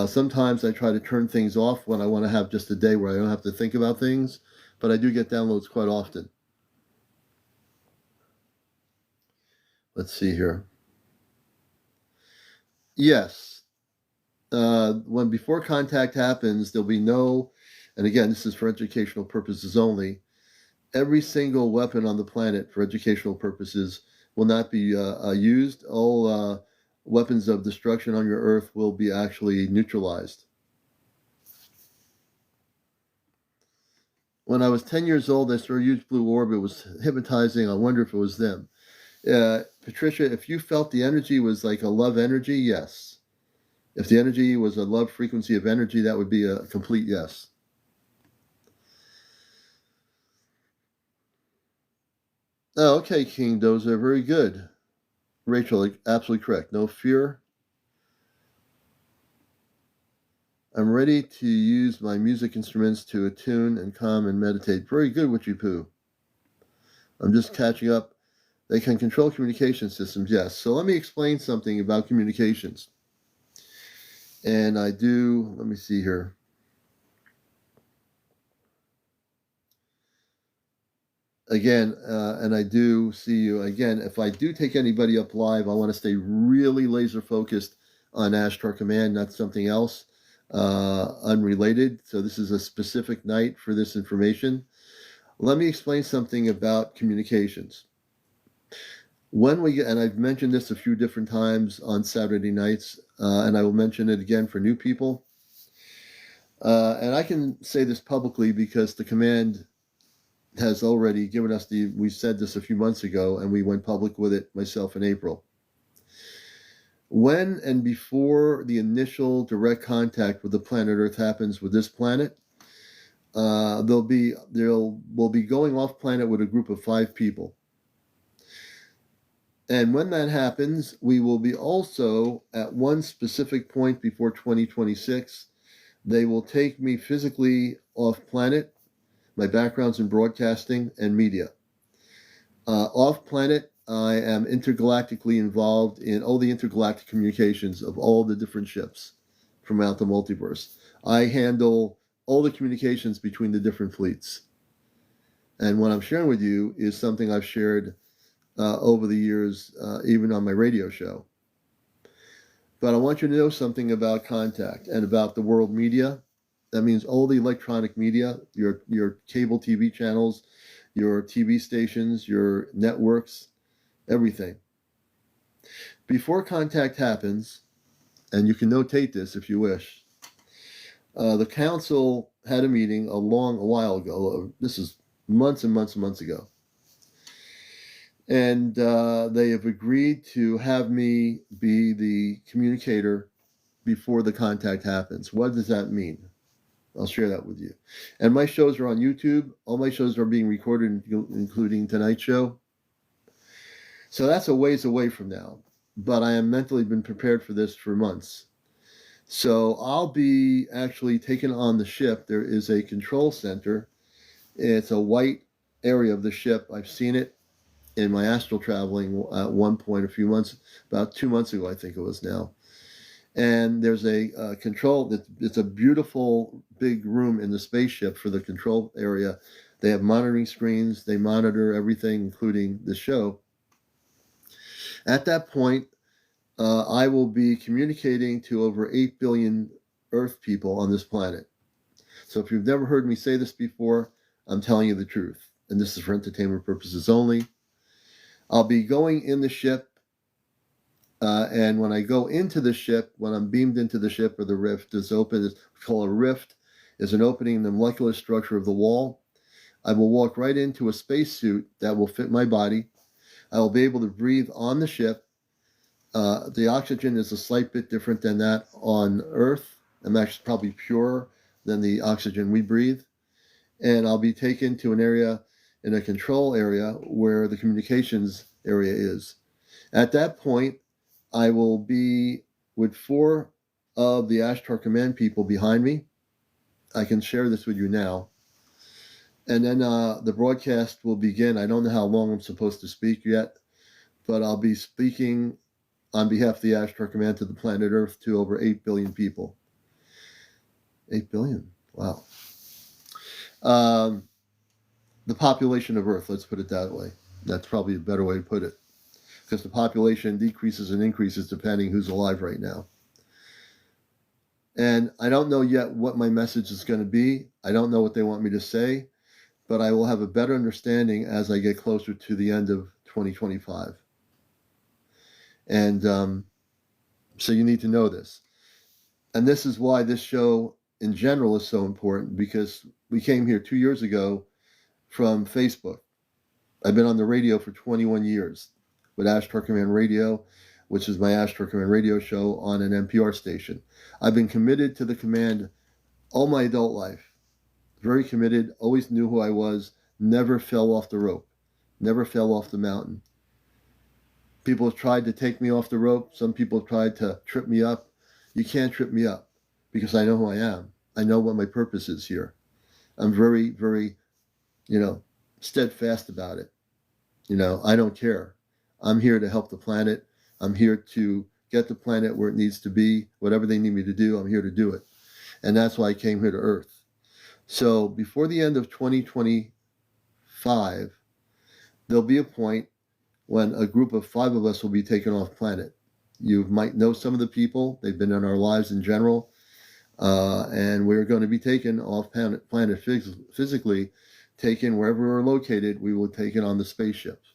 A: Sometimes I try to turn things off when I want to have just a day where I don't have to think about things. But I do get downloads quite often. Let's see here. Yes. When before contact happens, there'll be no, and again, this is for educational purposes only, every single weapon on the planet for educational purposes will not be used. All weapons of destruction on your Earth will be actually neutralized. When I was 10 years old, I saw a huge blue orb. It was hypnotizing. I wonder if it was them. Patricia, if you felt the energy was like a love energy, yes. If the energy was a love frequency of energy, that would be a complete yes. Oh, okay, King Dozer, very good. Rachel, absolutely correct. No fear. I'm ready to use my music instruments to attune and calm and meditate. Very good, Witchy Poo. I'm just catching up. They can control communication systems, yes. So let me explain something about communications. And I do, let me see here. Again, and I do see you. Again, if I do take anybody up live, I want to stay really laser focused on Ashtar Command, not something else unrelated. So this is a specific night for this information. Let me explain something about communications. When we get, and I've mentioned this a few different times on Saturday nights, and I will mention it again for new people. And I can say this publicly because the command has already given us we said this a few months ago, and we went public with it, myself in April. When and before the initial direct contact with the planet Earth happens with this planet, we'll be going off planet with a group of 5 people. And when that happens, we will be also at one specific point before 2026. They will take me physically off planet. My background's in broadcasting and media. Off planet, I am intergalactically involved in all the intergalactic communications of all the different ships from out the multiverse. I handle all the communications between the different fleets. And what I'm sharing with you is something I've shared over the years, even on my radio show. But I want you to know something about Contact and about the world media. That means all the electronic media, your cable TV channels, your TV stations, your networks, everything. Before Contact happens, and you can notate this if you wish, the council had a meeting a while ago. This is months and months and months ago. And they have agreed to have me be the communicator before the contact happens. What does that mean? I'll share that with you. And my shows are on YouTube. All my shows are being recorded, including tonight's show. So that's a ways away from now. But I am mentally been prepared for this for months. So I'll be actually taken on the ship. There is a control center. It's a white area of the ship. I've seen it in my astral traveling at one point about 2 months ago, I think it was now. And there's a control, it's a beautiful big room in the spaceship for the control area. They have monitoring screens. They monitor everything, including the show. At that point, I will be communicating to over 8 billion Earth people on this planet. So if you've never heard me say this before, I'm telling you the truth. And this is for entertainment purposes only. I'll be going in the ship. And when I go into the ship, when I'm beamed into the ship or the rift is open, it's called a rift, is an opening in the molecular structure of the wall. I will walk right into a spacesuit that will fit my body. I will be able to breathe on the ship. The oxygen is a slight bit different than that on Earth. I'm actually probably purer than the oxygen we breathe. And I'll be taken to an area, in a control area, where the communications area is. At that point, I will be with 4 of the Ashtar Command people behind me. I can share this with you now. And then the broadcast will begin. I don't know how long I'm supposed to speak yet, but I'll be speaking on behalf of the Ashtar Command to the planet Earth to over 8 billion people. 8 billion? Wow. The population of Earth, let's put it that way. That's probably a better way to put it. Because the population decreases and increases depending who's alive right now. And I don't know yet what my message is going to be. I don't know what they want me to say, but I will have a better understanding as I get closer to the end of 2025. And so you need to know this. And this is why this show in general is so important, because we came here 2 years ago from Facebook. I've been on the radio for 21 years with Ashtar Command Radio, which is my Ashtar Command Radio show on an NPR station. I've been committed to the command all my adult life. Very committed, always knew who I was, never fell off the rope, never fell off the mountain. People have tried to take me off the rope. Some people have tried to trip me up. You can't trip me up because I know who I am. I know what my purpose is here. I'm very, very, steadfast about it. I don't care. I'm here to help the planet. I'm here to get the planet where it needs to be. Whatever they need me to do, I'm here to do it. And that's why I came here to Earth. So before the end of 2025, there'll be a point when a group of 5 of us will be taken off planet. You might know some of the people. They've been in our lives in general. And we're going to be taken off planet physically, taken wherever we're located. We will take it on the spaceships.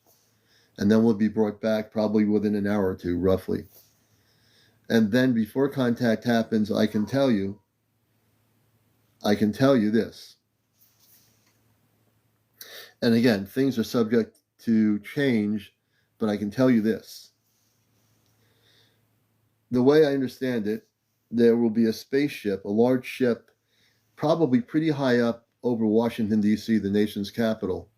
A: And then we'll be brought back probably within an hour or two, roughly. And then before contact happens, I can tell you this. And again, things are subject to change, but I can tell you this. The way I understand it, there will be a spaceship, a large ship, probably pretty high up over Washington, D.C., the nation's capital.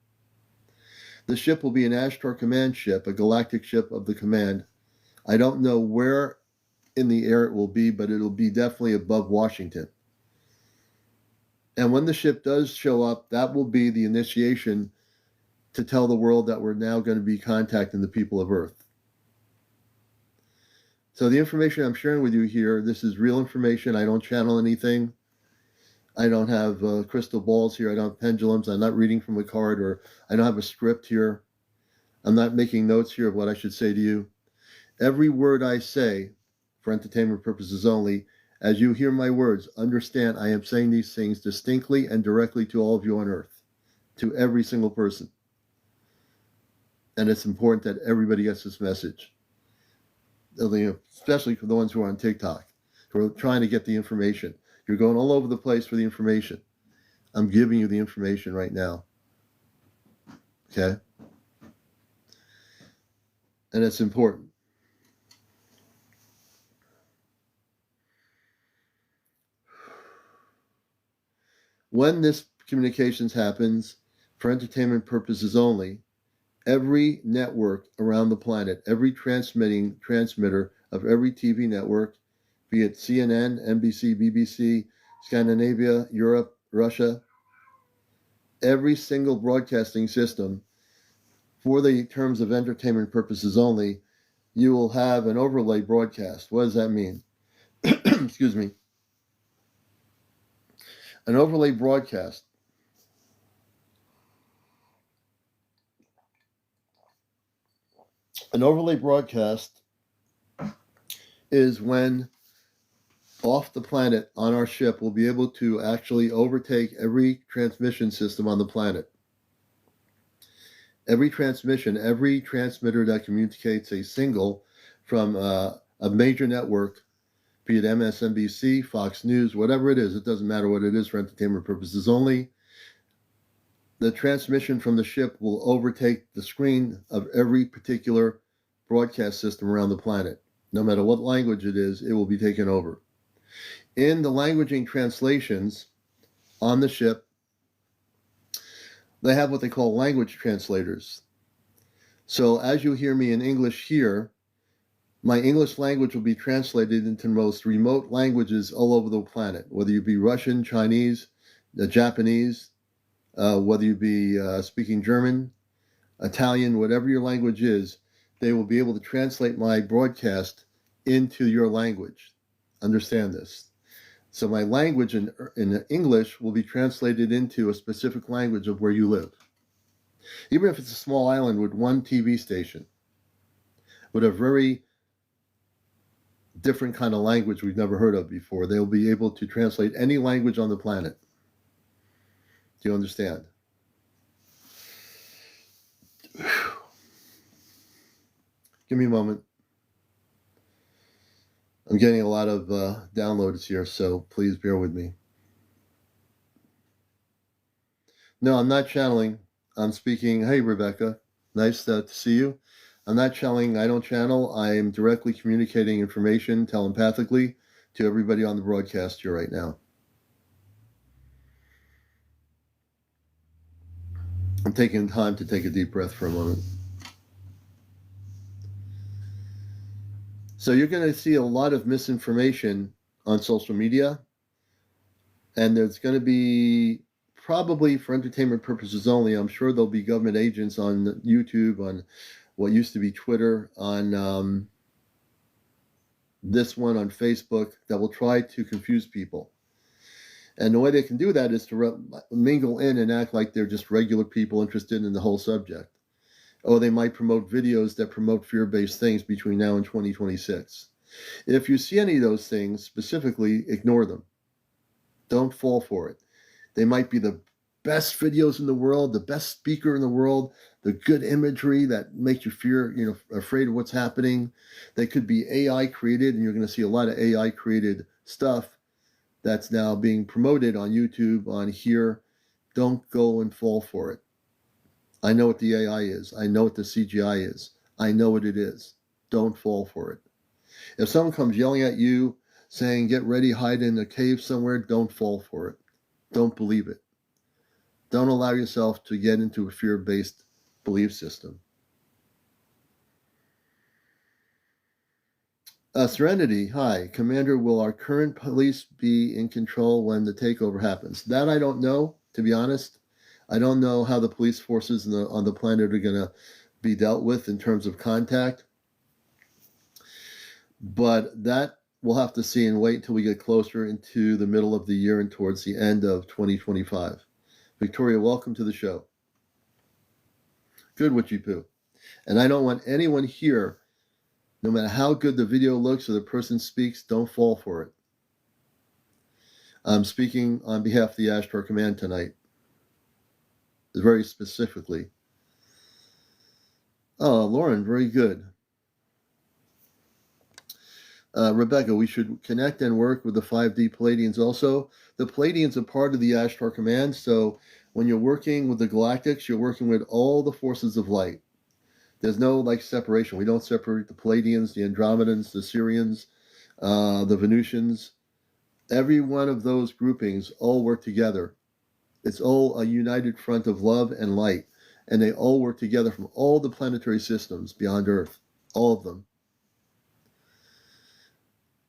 A: The ship will be an Ashtar Command ship, a galactic ship of the command. I don't know where in the air it will be, but it'll be definitely above Washington. And when the ship does show up, that will be the initiation to tell the world that we're now going to be contacting the people of Earth. So the information I'm sharing with you here, this is real information. I don't channel anything. I don't have crystal balls here. I don't have pendulums. I'm not reading from a card, or I don't have a script here. I'm not making notes here of what I should say to you. Every word I say, for entertainment purposes only, as you hear my words, understand I am saying these things distinctly and directly to all of you on earth, to every single person. And it's important that everybody gets this message, especially for the ones who are on TikTok, who are trying to get the information. You're going all over the place for the information. I'm giving you the information right now. Okay? And it's important. When this communications happens for entertainment purposes only, every network around the planet, every transmitter of every TV network, be it CNN, NBC, BBC, Scandinavia, Europe, Russia, every single broadcasting system, for the terms of entertainment purposes only, you will have an overlay broadcast. What does that mean? Excuse me. An overlay broadcast is when off the planet on our ship will be able to actually overtake every transmission system on the planet. Every transmission, every transmitter that communicates a signal from a major network, be it MSNBC, Fox News, whatever it is, it doesn't matter what it is for entertainment purposes only, the transmission from the ship will overtake the screen of every particular broadcast system around the planet. No matter what language it is, it will be taken over. In the languaging translations on the ship, they have what they call language translators. So as you hear me in English here, my English language will be translated into the most remote languages all over the planet, whether you be Russian, Chinese, Japanese, whether you be speaking German, Italian, whatever your language is, they will be able to translate my broadcast into your language. Understand this. So my language in English will be translated into a specific language of where you live. Even if it's a small island with one TV station, with a very different kind of language we've never heard of before, they'll be able to translate any language on the planet. Do you understand? Give me a moment. I'm getting a lot of downloads here, so please bear with me. No, I'm not channeling. I'm speaking. Hey, Rebecca. Nice to see you. I'm not channeling. I don't channel. I'm directly communicating information telepathically to everybody on the broadcast here right now. I'm taking time to take a deep breath for a moment. So you're going to see a lot of misinformation on social media, and there's going to be, probably for entertainment purposes only, I'm sure there'll be government agents on YouTube, on what used to be Twitter, on this one, on Facebook, that will try to confuse people. And the way they can do that is to mingle in and act like they're just regular people interested in the whole subject. Or they might promote videos that promote fear-based things between now and 2026. If you see any of those things, specifically, ignore them. Don't fall for it. They might be the best videos in the world, the best speaker in the world, the good imagery that makes you fear, afraid of what's happening. They could be AI created, and you're going to see a lot of AI created stuff that's now being promoted on YouTube, on here. Don't go and fall for it. I know what the AI is. I know what the CGI is. I know what it is. Don't fall for it. If someone comes yelling at you, saying, get ready, hide in a cave somewhere, don't fall for it. Don't believe it. Don't allow yourself to get into a fear-based belief system. Serenity, hi. Commander, will our current police be in control when the takeover happens? That I don't know, to be honest. I don't know how the police forces on the planet are going to be dealt with in terms of contact. But that we'll have to see and wait until we get closer into the middle of the year and towards the end of 2025. Victoria, welcome to the show. Good, Witchy Poo. And I don't want anyone here, no matter how good the video looks or the person speaks, don't fall for it. I'm speaking on behalf of the Ashtar Command tonight, very specifically. Oh, Lauren, very good. Rebecca, we should connect and work with the 5D Palladians also. The Palladians are part of the Ashtar Command, so when you're working with the Galactics, you're working with all the forces of light. There's no separation. We don't separate the Palladians, the Andromedans, the Syrians, the Venusians. Every one of those groupings all work together. It's all a united front of love and light, and they all work together from all the planetary systems beyond Earth, all of them.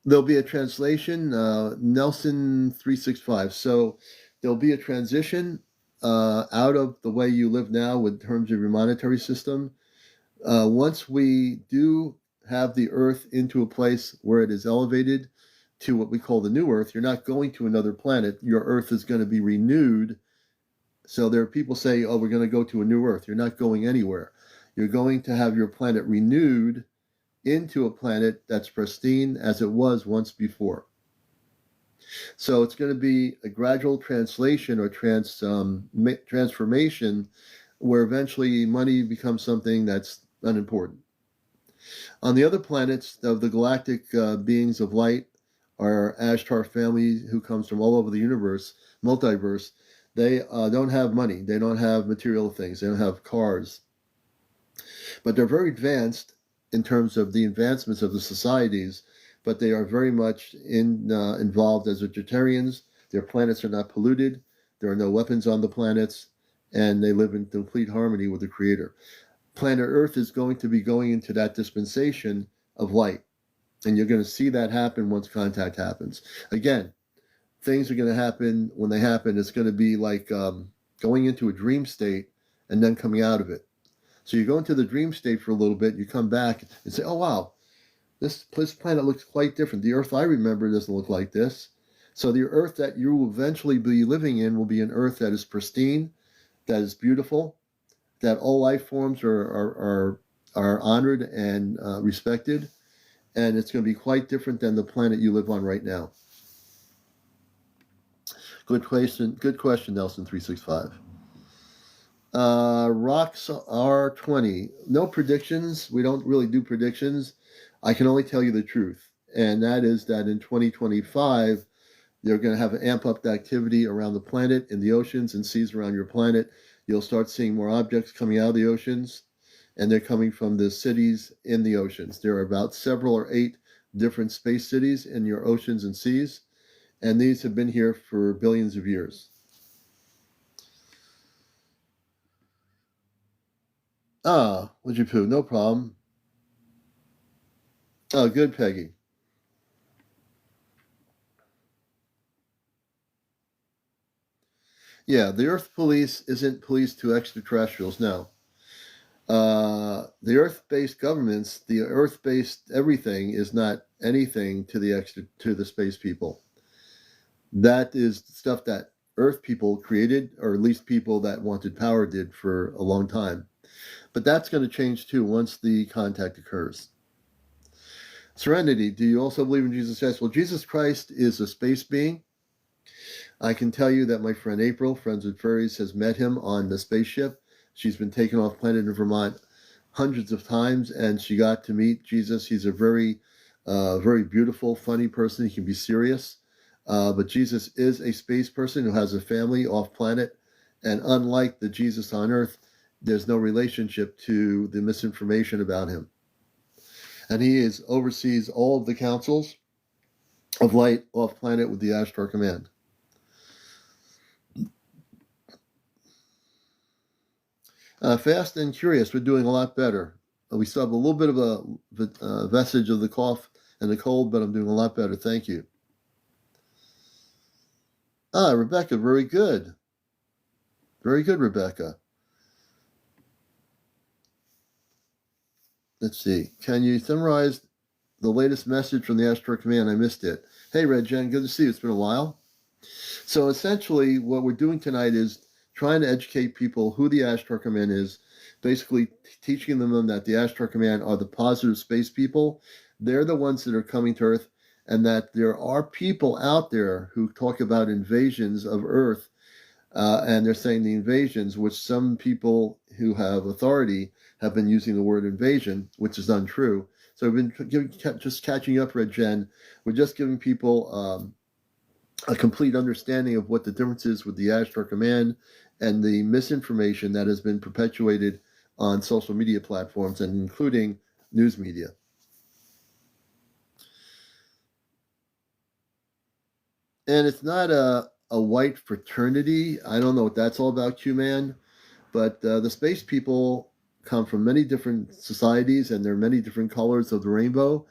A: There'll be a translation, Nelson 365. So there'll be a transition out of the way you live now in terms of your monetary system. Once we do have the Earth into a place where it is elevated to what we call the new Earth, you're not going to another planet. Your Earth is going to be renewed. So there are people say, oh, we're going to go to a new Earth. You're not going anywhere. You're going to have your planet renewed into a planet that's pristine as it was once before. So it's going to be a gradual translation or transformation where eventually money becomes something that's unimportant. On the other planets of the galactic beings of light, our Ashtar family who comes from all over the universe, multiverse, they don't have money. They don't have material things. They don't have cars. But they're very advanced in terms of the advancements of the societies, but they are very much involved as vegetarians. Their planets are not polluted. There are no weapons on the planets, and they live in complete harmony with the Creator. Planet Earth is going to be going into that dispensation of light, and you're going to see that happen once contact happens. Again, things are going to happen. When they happen, it's going to be like going into a dream state and then coming out of it. So you go into the dream state for a little bit, you come back and say, oh, wow, this planet looks quite different. The Earth I remember doesn't look like this. So the Earth that you will eventually be living in will be an Earth that is pristine, that is beautiful, that all life forms are honored and respected, and it's going to be quite different than the planet you live on right now. Good question, Nelson 365. Rocks R20. No predictions. We don't really do predictions. I can only tell you the truth, and that is that in 2025, they're going to have an amp up the activity around the planet, in the oceans and seas around your planet. You'll start seeing more objects coming out of the oceans, and they're coming from the cities in the oceans. There are about 7 or 8 different space cities in your oceans and seas, and these have been here for billions of years. Would you poo? No problem. Oh, good, Peggy. Yeah, the Earth police isn't police to extraterrestrials, no. The Earth-based governments, the Earth-based everything is not anything to the space people. That is stuff that Earth people created, or at least people that wanted power did for a long time. But that's going to change too once the contact occurs. Serenity, do you also believe in Jesus Christ? Well, Jesus Christ is a space being. I can tell you that my friend April, Friends with Furries, has met him on the spaceship. She's been taken off planet in Vermont hundreds of times, and she got to meet Jesus. He's a very, very beautiful, funny person. He can be serious. But Jesus is a space person who has a family off planet. And unlike the Jesus on Earth, there's no relationship to the misinformation about him. And he oversees all of the councils of light off planet with the Ashtar Command. Fast and Curious, we're doing a lot better. We still have a little bit of a vestige of the cough and the cold, but I'm doing a lot better. Thank you. Rebecca, very good. Very good, Rebecca. Let's see. Can you summarize the latest message from the Ashtar Command. I missed it. Hey, Red Jen, good to see you. It's been a while. So essentially, what we're doing tonight is trying to educate people who the Ashtar Command is, basically teaching them that the Ashtar Command are the positive space people. They're the ones that are coming to Earth, and that there are people out there who talk about invasions of Earth, and they're saying the invasions, which some people who have authority have been using the word invasion, which is untrue. So we've been just catching up, Red Jen. We're just giving people a complete understanding of what the difference is with the Ashtar Command and the misinformation that has been perpetuated on social media platforms, and including news media. And it's not a white fraternity. I don't know what that's all about, Q-Man, but the space people come from many different societies, and there are many different colors of the rainbow.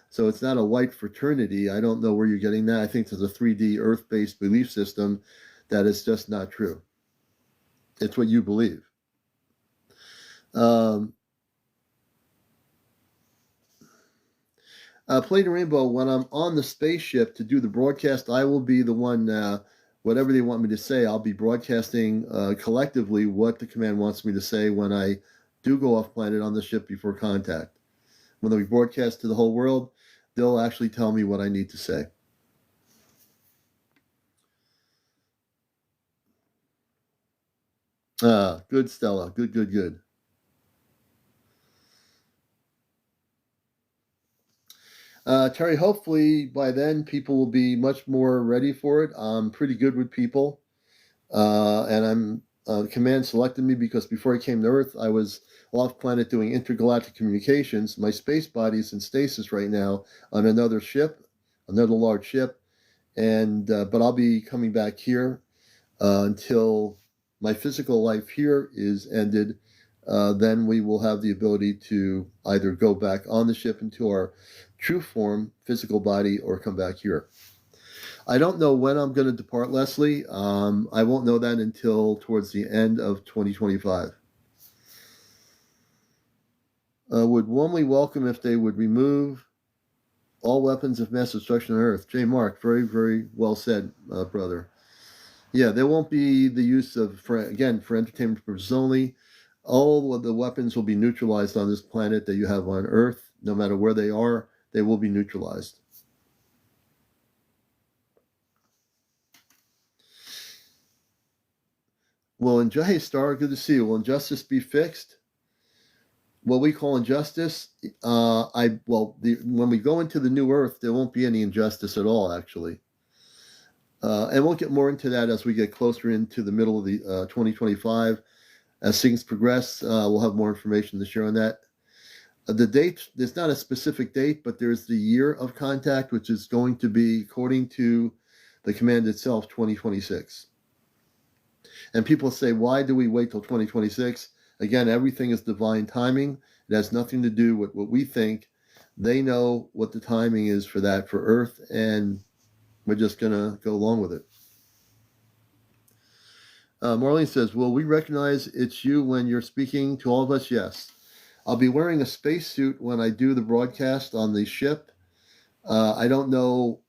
A: So it's not a white fraternity. I don't know where you're getting that. I think there's a 3D Earth-based belief system that is just not true. It's what you believe. Play the Rainbow, when I'm on the spaceship to do the broadcast, I will be the one, whatever they want me to say, I'll be broadcasting collectively what the command wants me to say when I do go off planet on the ship before contact. When we broadcast to the whole world, they'll actually tell me what I need to say. Good, Stella. Good. Terry, hopefully by then people will be much more ready for it. I'm pretty good with people. And command selected me because before I came to Earth, I was off planet doing intergalactic communications. My space body's in stasis right now on another ship, another large ship, and but I'll be coming back here until my physical life here is ended. Then we will have the ability to either go back on the ship into our true form, physical body, or come back here. I don't know when I'm going to depart, Leslie. I won't know that until towards the end of 2025. Would warmly welcome if they would remove all weapons of mass destruction on Earth. J. Mark, very well said, brother. Yeah, there won't be the use of, for entertainment purposes only. All of the weapons will be neutralized on this planet that you have on Earth. No matter where they are, they will be neutralized. Hey, Star, good to see you. Will injustice be fixed? What we call injustice, when we go into the new Earth, there won't be any injustice at all, actually. And we'll get more into that as we get closer into the middle of the 2025. As things progress, we'll have more information to share on that. The date, there's not a specific date, but there's the year of contact, which is going to be, according to the command itself, 2026. And people say, why do we wait till 2026? Again, everything is divine timing. It has nothing to do with what we think. They know what the timing is for that for Earth, and we're just going to go along with it. Marlene says, will we recognize it's you when you're speaking to all of us? Yes. I'll be wearing a spacesuit when I do the broadcast on the ship. I don't know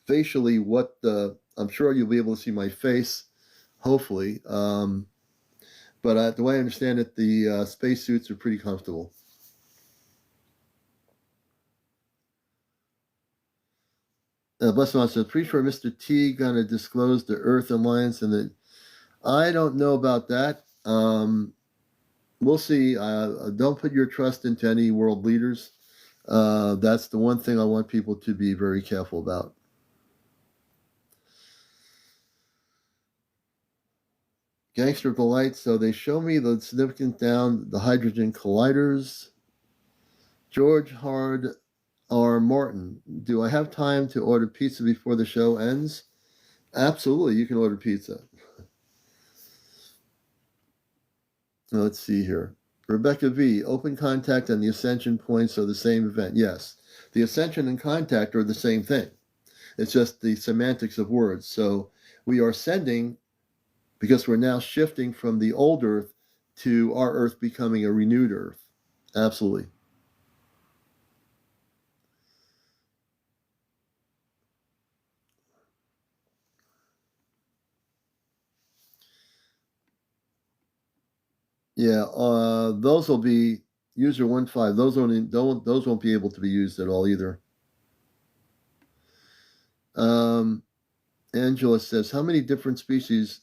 A: facially I'm sure you'll be able to see my face, hopefully. But the way I understand it, the spacesuits are pretty comfortable. Blessman says, pretty sure Mr. T gonna disclose the Earth Alliance, and that I don't know about that. We'll see. Don't put your trust into any world leaders. That's the one thing I want people to be very careful about. Gangster of the Light. So they show me the significance down the hydrogen colliders. George Hard or Martin, do I have time to order pizza before the show ends? Absolutely, you can order pizza. Let's see here. Rebecca V, open contact and the ascension points are the same event. Yes, the ascension and contact are the same thing. It's just the semantics of words. So we are sending because we're now shifting from the old Earth to our Earth becoming a renewed Earth. Absolutely. Yeah, those will be user 1.5. Those won't be able to be used at all either. Angela says, how many different species?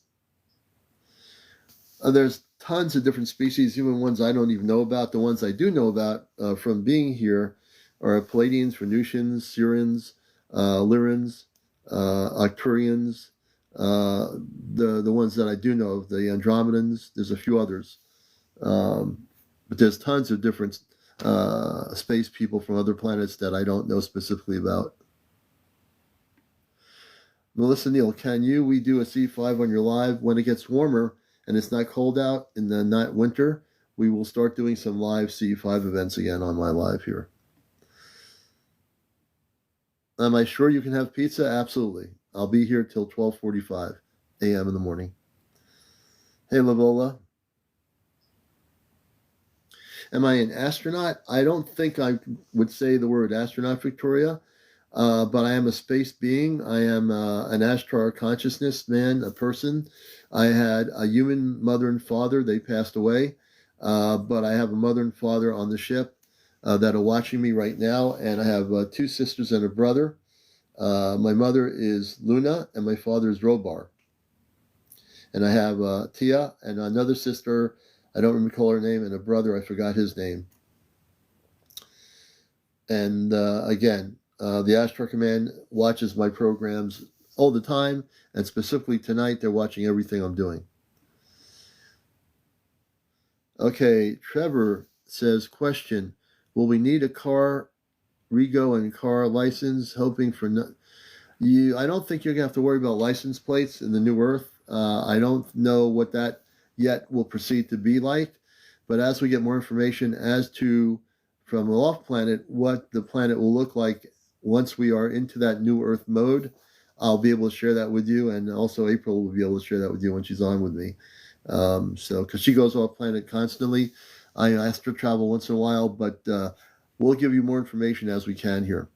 A: There's tons of different species, even ones I don't even know about. The ones I do know about from being here are Palladians, Venusians, Sirens, Lyrans, Arcturians. The ones that I do know, the Andromedans. There's a few others, but there's tons of different space people from other planets that I don't know specifically about. Melissa Neal, we do a C5 on your live when it gets warmer and it's not cold out in the night winter? We will start doing some live C5 events again on my live here. Am I sure you can have pizza? Absolutely. I'll be here till 12:45 a.m. in the morning. Hey, Lavola. Am I an astronaut? I don't think I would say the word astronaut, Victoria. But I am a space being. I am an Ashtar consciousness man, a person. I had a human mother and father. They passed away. But I have a mother and father on the ship that are watching me right now. And I have two sisters and a brother. My mother is Luna and my father is Robar. And I have Tia and another sister. I don't recall her name, and a brother. I forgot his name. And again, the Ashtar Command watches my programs all the time, and specifically tonight, they're watching everything I'm doing. Okay, Trevor says, question, will we need a car, Rego and car license, hoping for you? I don't think you're going to have to worry about license plates in the New Earth. I don't know what that yet will proceed to be like, but as we get more information as to, from the off planet, what the planet will look like once we are into that New Earth mode, I'll be able to share that with you, and also April will be able to share that with you when she's on with me. Because she goes off planet constantly. I ask her to travel once in a while, but we'll give you more information as we can here.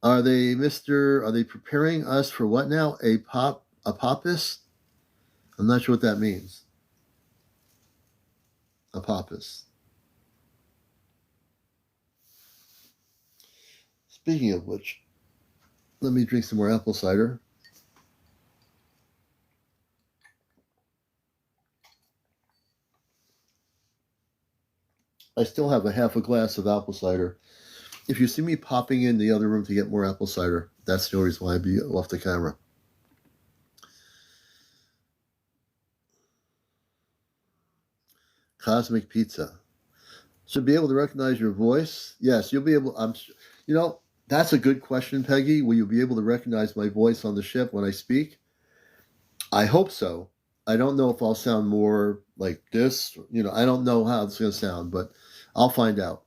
A: Are they preparing us for what now? Apophis? I'm not sure what that means. Apophis. Speaking of which, let me drink some more apple cider. I still have a half a glass of apple cider. If you see me popping in the other room to get more apple cider, that's the reason why I'd be off the camera. Cosmic Pizza. Should be able to recognize your voice? Yes, you'll be able. That's a good question, Peggy. Will you be able to recognize my voice on the ship when I speak? I hope so. I don't know if I'll sound more like this. I don't know how it's going to sound, but I'll find out.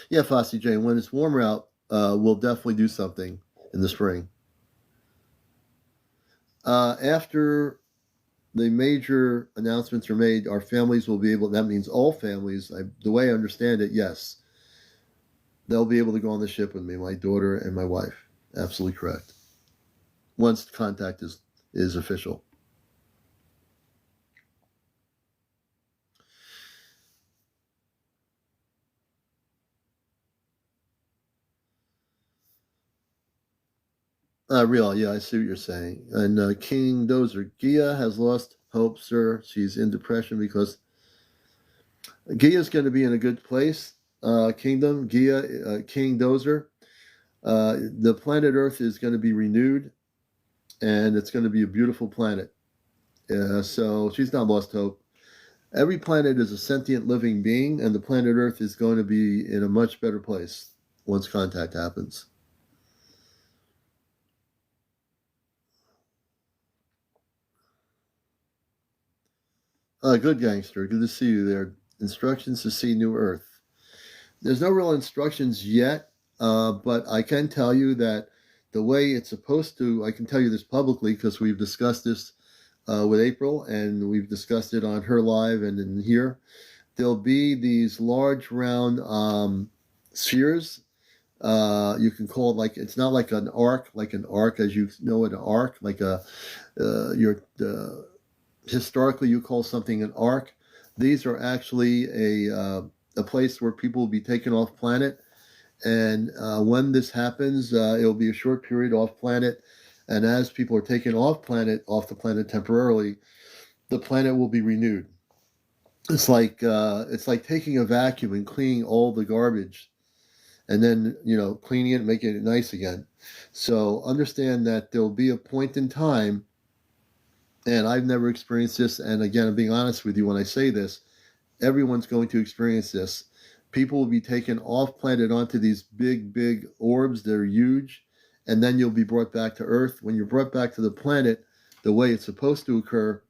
A: Yeah, Fossey Jane, when it's warmer out, we'll definitely do something in the spring. After the major announcements are made, our families will be able, that means all families, the way I understand it, yes, they'll be able to go on the ship with me, my daughter and my wife. Absolutely correct. Once contact is official. Real, yeah, I see what you're saying. And King Dozer, Gia has lost hope, sir. She's in depression because Gia's going to be in a good place. Kingdom, Gia, King Dozer. The planet Earth is going to be renewed, and it's going to be a beautiful planet. So she's not lost hope. Every planet is a sentient living being, and the planet Earth is going to be in a much better place once contact happens. Good gangster. Good to see you there. Instructions to see New Earth. There's no real instructions yet, but I can tell you that the way it's supposed to, I can tell you this publicly because we've discussed this with April, and we've discussed it on her live and in here. There'll be these large round spheres You can call it like, it's not like an arc, as you know, an arc, like historically you call something an arc. These are actually a place where people will be taken off planet. And when this happens, it'll be a short period off planet. And as people are taken off the planet temporarily, the planet will be renewed. It's like taking a vacuum and cleaning all the garbage, and then cleaning it and making it nice again. So understand that there'll be a point in time, and I've never experienced this. And again, I'm being honest with you when I say this. Everyone's going to experience this. People will be taken off planet onto these big, big orbs. They're huge. And then you'll be brought back to Earth. When you're brought back to the planet, the way it's supposed to occur,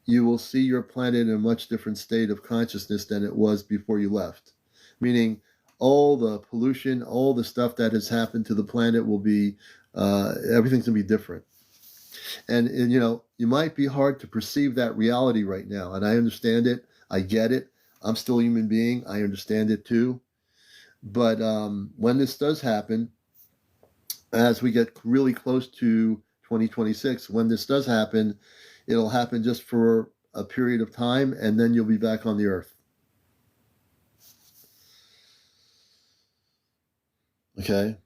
A: you will see your planet in a much different state of consciousness than it was before you left. Meaning, all the pollution, all the stuff that has happened to the planet will be, everything's going to be different. And you might be hard to perceive that reality right now. And I understand it. I get it. I'm still a human being. I understand it too. But when this does happen, as we get really close to 2026, when this does happen, it'll happen just for a period of time, and then you'll be back on the earth. Okay?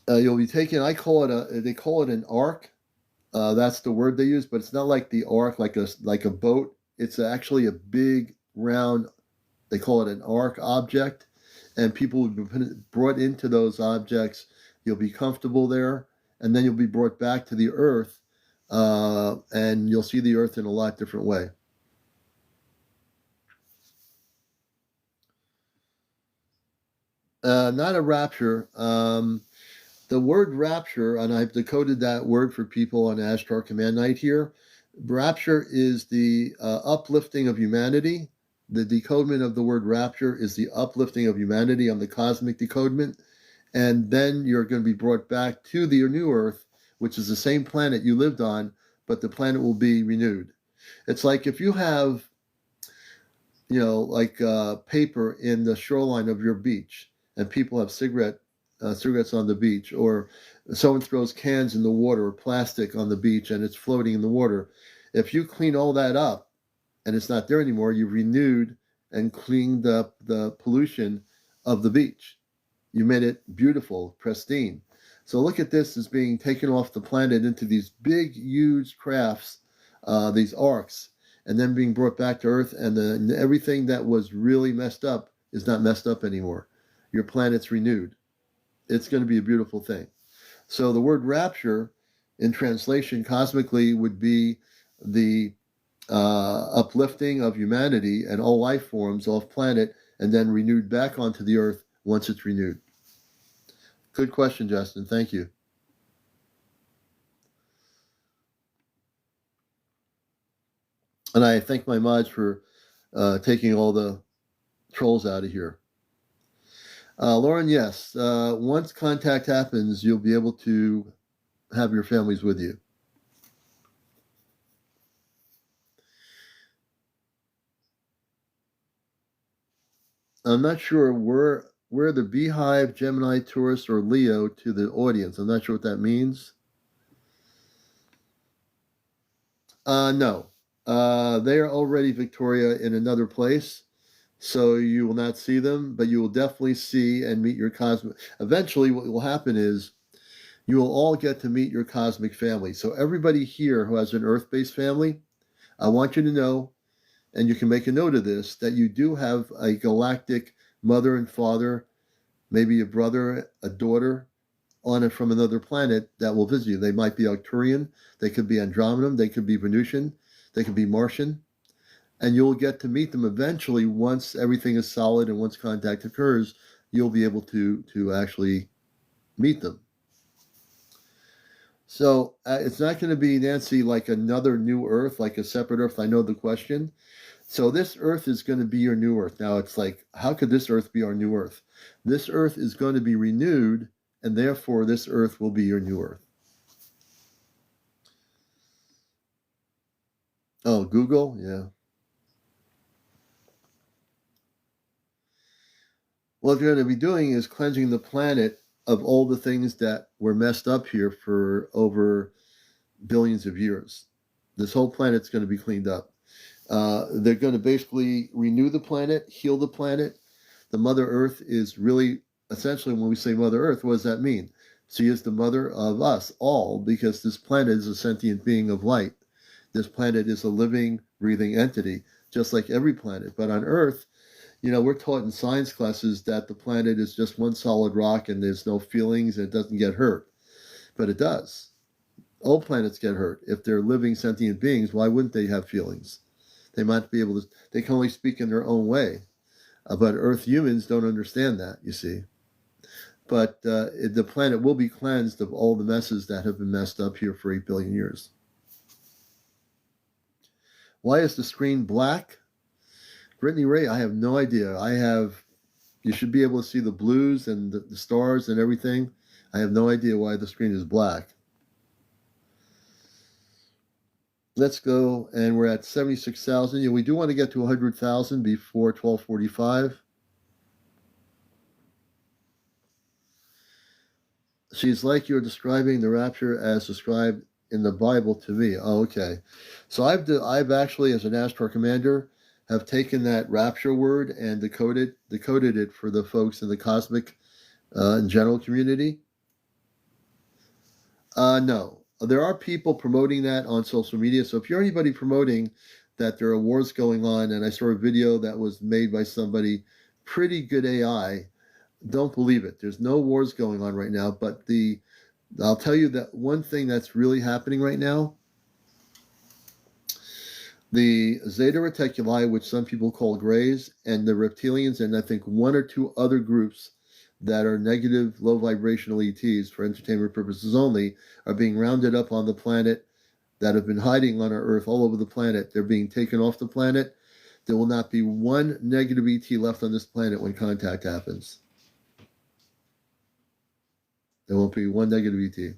A: You'll be taken, they call it an arc. That's the word they use, but it's not like the arc, like a boat. It's actually a big, round, they call it an arc object, and people will be brought into those objects. You'll be comfortable there, and then you'll be brought back to the earth, and you'll see the earth in a lot different way. Not a rapture. The word rapture, and I've decoded that word for people on Ashtar Command Night here. Rapture is the uplifting of humanity. The decodement of the word rapture is the uplifting of humanity on the cosmic decodement. And then you're going to be brought back to the new Earth, which is the same planet you lived on, but the planet will be renewed. It's like if you have, paper in the shoreline of your beach, and people have cigarettes on the beach, or someone throws cans in the water or plastic on the beach and it's floating in the water. If you clean all that up and it's not there anymore, you've renewed and cleaned up the pollution of the beach. You made it beautiful, pristine. So look at this as being taken off the planet into these big, huge crafts, these arcs, and then being brought back to Earth, and everything that was really messed up is not messed up anymore. Your planet's renewed. It's going to be a beautiful thing. So the word rapture, in translation cosmically, would be the uplifting of humanity and all life forms off planet, and then renewed back onto the earth once it's renewed. Good question, Justin. Thank you. And I thank my mods for taking all the trolls out of here. Lauren, yes. Once contact happens, you'll be able to have your families with you. I'm not sure where the Beehive, Gemini, Taurus, or Leo to the audience. I'm not sure what that means. No. They are already, Victoria, in another place. So you will not see them, but you will definitely see and meet your cosmic. Eventually, what will happen is you will all get to meet your cosmic family. So everybody here who has an Earth-based family, I want you to know, and you can make a note of this, that you do have a galactic mother and father, maybe a brother, a daughter, on it from another planet that will visit you. They might be Arcturian, they could be Andromedan, they could be Venusian, they could be Martian. And you'll get to meet them eventually once everything is solid and once contact occurs, you'll be able to actually meet them. So it's not going to be, Nancy, like another new Earth, like a separate Earth. I know the question. So this Earth is going to be your new Earth. Now it's like, how could this Earth be our new Earth? This Earth is going to be renewed, and therefore this Earth will be your new Earth. Oh, Google? Yeah. What they're going to be doing is cleansing the planet of all the things that were messed up here for over billions of years. This whole planet's going to be cleaned up. They're going to basically renew the planet, heal the planet. The Mother Earth is really, essentially, when we say Mother Earth, what does that mean? She is the mother of us all, because this planet is a sentient being of light. This planet is a living, breathing entity, just like every planet. But on Earth, we're taught in science classes that the planet is just one solid rock and there's no feelings and it doesn't get hurt. But it does. All planets get hurt. If they're living sentient beings, why wouldn't they have feelings? They might be able to, they can only speak in their own way. But Earth humans don't understand that, you see. But the planet will be cleansed of all the messes that have been messed up here for 8 billion years. Why is the screen black? Brittany Ray, I have no idea. You should be able to see the blues and the stars and everything. I have no idea why the screen is black. Let's go, and we're at 76,000. We do want to get to 100,000 before 12:45. She's like you're describing the rapture as described in the Bible to me. Oh, okay. So I've actually, as an Ashtar commander, have taken that rapture word and decoded it for the folks in the cosmic and general community. No, there are people promoting that on social media. So if you're anybody promoting that there are wars going on, and I saw a video that was made by somebody, pretty good AI, don't believe it. There's no wars going on right now. But I'll tell you that one thing that's really happening right now, the Zeta Reticuli, which some people call Greys, and the Reptilians, and I think one or two other groups that are negative, low vibrational ETs for entertainment purposes only, are being rounded up on the planet, that have been hiding on our Earth all over the planet. They're being taken off the planet. There will not be one negative ET left on this planet when contact happens. There won't be one negative ET.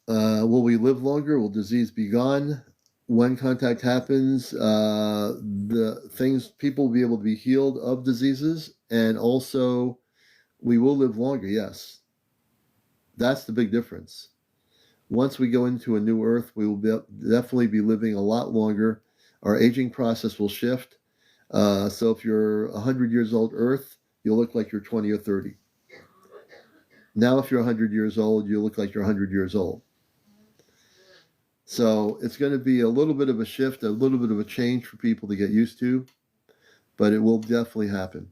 A: Will we live longer? Will disease be gone? When contact happens, people will be able to be healed of diseases, and also we will live longer, yes. That's the big difference. Once we go into a new Earth, we will definitely be living a lot longer. Our aging process will shift. So if you're 100 years old Earth, you'll look like you're 20 or 30. Now if you're 100 years old, you look like you're 100 years old. So it's going to be a little bit of a shift, a little bit of a change for people to get used to, but it will definitely happen.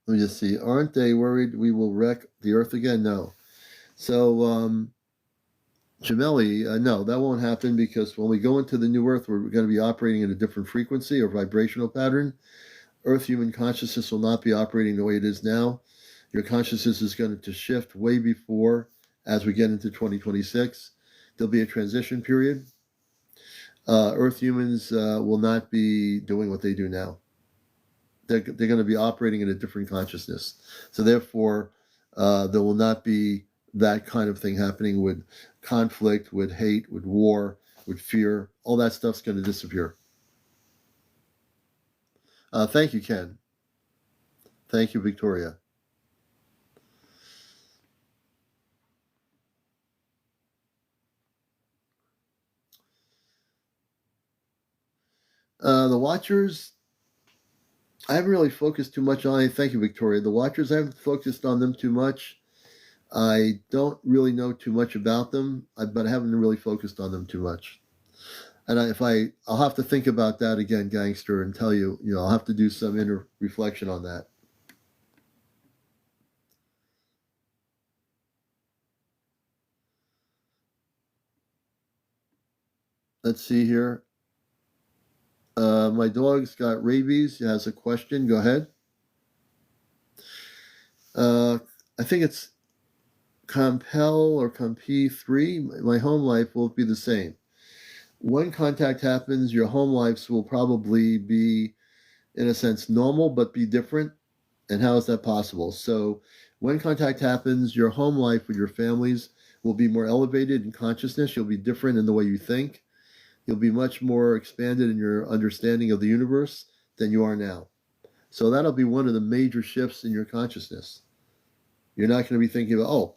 A: Let me just see. Aren't they worried we will wreck the Earth again? No. So, Jameli, no, that won't happen, because when we go into the new Earth, we're going to be operating at a different frequency or vibrational pattern. Earth human consciousness will not be operating the way it is now. Your consciousness is going to shift way before, as we get into 2026. There'll be a transition period. Earth humans will not be doing what they do now. They're going to be operating in a different consciousness. So therefore, there will not be that kind of thing happening with conflict, with hate, with war, with fear. All that stuff's going to disappear. Thank you, Ken. Thank you, Victoria. The Watchers, I haven't really focused too much on it. Thank you, Victoria. The Watchers, I haven't focused on them too much. I don't really know too much about them, but I haven't really focused on them too much. And I'll have to think about that again, Gangster, and tell you, I'll have to do some inner reflection on that. Let's see here. My dog's got rabies. He has a question. Go ahead. I think it's Compel or Comp 3. My home life will be the same. When contact happens, your home lives will probably be, in a sense, normal, but be different. And how is that possible? So When contact happens, your home life with your families will be more elevated in consciousness. You'll be different in the way you think. You'll be much more expanded in your understanding of the universe than you are now. So that'll be one of the major shifts in your consciousness. You're not going to be thinking about, oh,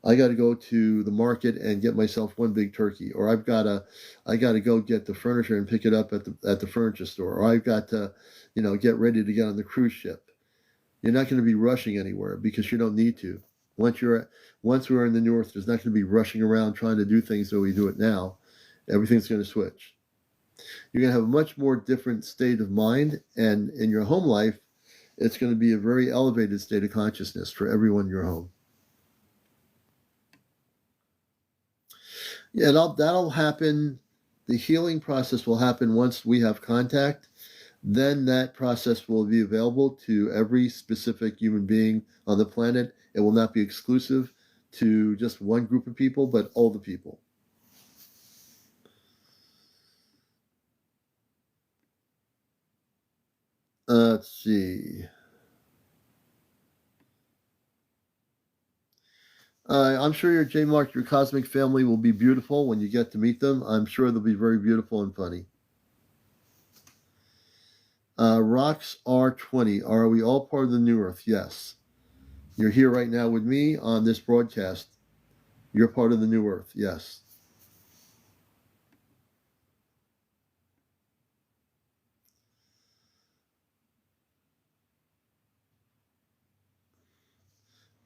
A: I got to go to the market and get myself one big turkey, or I got to go get the furniture and pick it up at the furniture store, or I've got to, get ready to get on the cruise ship. You're not going to be rushing anywhere because you don't need to. Once we're in the north, there's not going to be rushing around trying to do things the way we do it now. Everything's going to switch. You're going to have a much more different state of mind, and in your home life, it's going to be a very elevated state of consciousness for everyone in your home. Yeah, that'll happen. The healing process will happen once we have contact. Then that process will be available to every specific human being on the planet. It will not be exclusive to just one group of people, but all the people. Let's see. I'm sure your J-Mark, your cosmic family will be beautiful when you get to meet them. I'm sure they'll be very beautiful and funny. Rocks R20. Are we all part of the New Earth? Yes. You're here right now with me on this broadcast. You're part of the New Earth. Yes.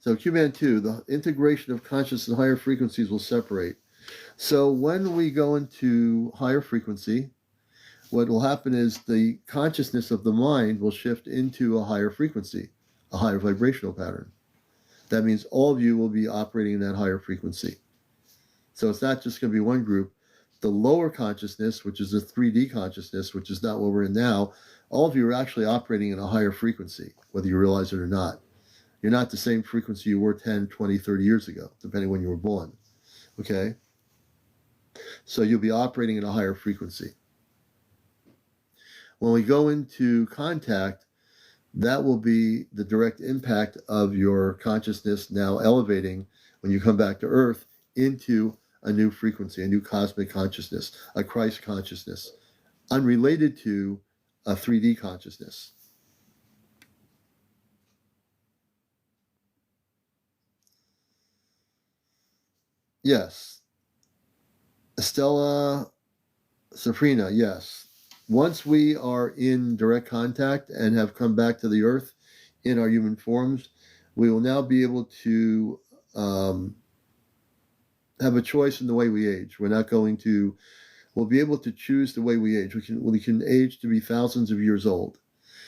A: So Q-Man 2, the integration of conscious and higher frequencies will separate. So when we go into higher frequency, what will happen is the consciousness of the mind will shift into a higher frequency, a higher vibrational pattern. That means all of you will be operating in that higher frequency. So it's not just going to be one group. The lower consciousness, which is the 3D consciousness, which is not what we're in now, all of you are actually operating in a higher frequency, whether you realize it or not. You're not the same frequency you were 10, 20, 30 years ago, depending when you were born. Okay? So you'll be operating in a higher frequency. When we go into contact, that will be the direct impact of your consciousness now elevating when you come back to Earth into a new frequency, a new cosmic consciousness, a Christ consciousness, unrelated to a 3D consciousness. Yes. Estella Safrina, yes. Once we are in direct contact and have come back to the earth in our human forms, we will now be able to have a choice in the way we age. We'll be able to choose the way we age. We can age to be thousands of years old.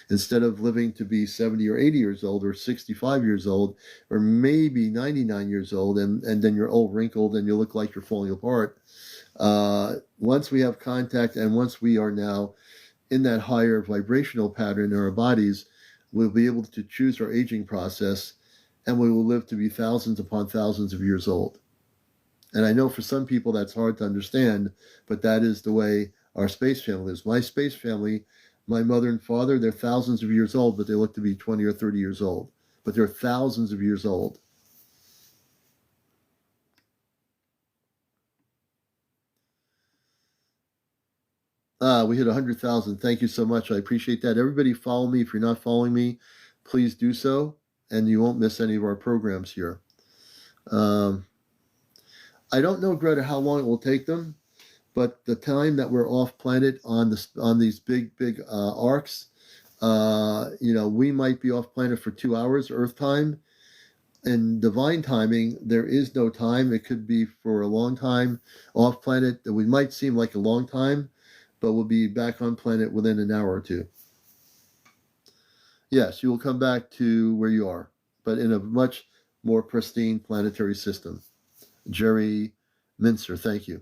A: Instead of living to be 70 or 80 years old or 65 years old or maybe 99 years old, and then you're old, wrinkled, and you look like you're falling apart. Once we have contact and once we are now in that higher vibrational pattern in our bodies, we'll be able to choose our aging process, and we will live to be thousands upon thousands of years old. And I know for some people that's hard to understand, but that is the way our space family is. My space family, my mother and father, they're thousands of years old, but they look to be 20 or 30 years old. But they're thousands of years old. We hit 100,000. Thank you so much. I appreciate that. Everybody follow me. If you're not following me, please do so, and you won't miss any of our programs here. I don't know, Greta, how long it will take them, but the time that we're off planet on these big arcs, we might be off planet for 2 hours, Earth time. In divine timing, there is no time. It could be for a long time off planet. That we might seem like a long time, but we'll be back on planet within an hour or two. Yes, you will come back to where you are, but in a much more pristine planetary system. Jerry Mincer, thank you.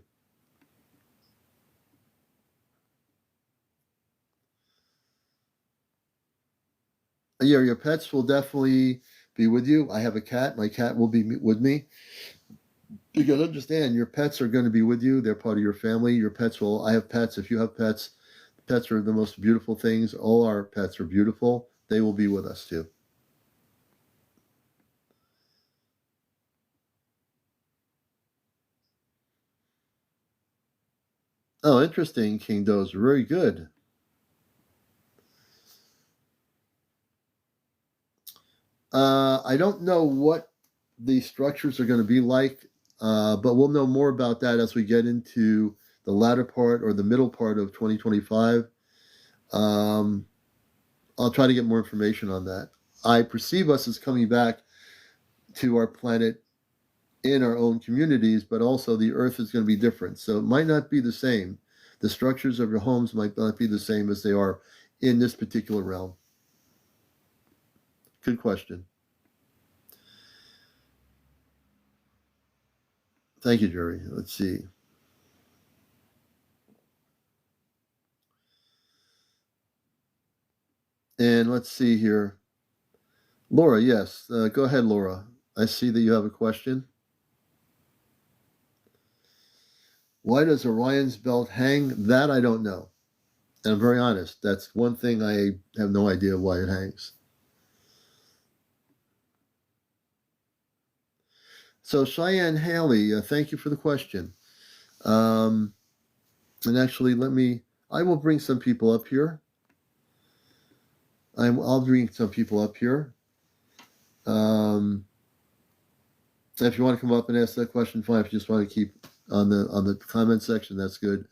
A: Yeah, your pets will definitely be with you. I have a cat. My cat will be with me. You got to understand, your pets are going to be with you. They're part of your family. I have pets. If you have pets, pets are the most beautiful things. All our pets are beautiful. They will be with us too. Oh, interesting, King Doze. Very good. I don't know what the structures are going to be like, but we'll know more about that as we get into the latter part or the middle part of 2025. Um, I'll try to get more information on that. I perceive us as coming back to our planet in our own communities, but also the Earth is going to be different. So it might not be the same. The structures of your homes might not be the same as they are in this particular realm. Good question. Thank you, Jerry. Let's see. And let's see here. Laura, yes. Go ahead, Laura. I see that you have a question. Why does Orion's belt hang? That I don't know. And I'm very honest. That's one thing I have no idea why it hangs. So Cheyenne Haley, thank you for the question. And actually, I will bring some people up here. I'll bring some people up here. If you want to come up and ask that question, fine. If you just want to keep on the comment section, that's good.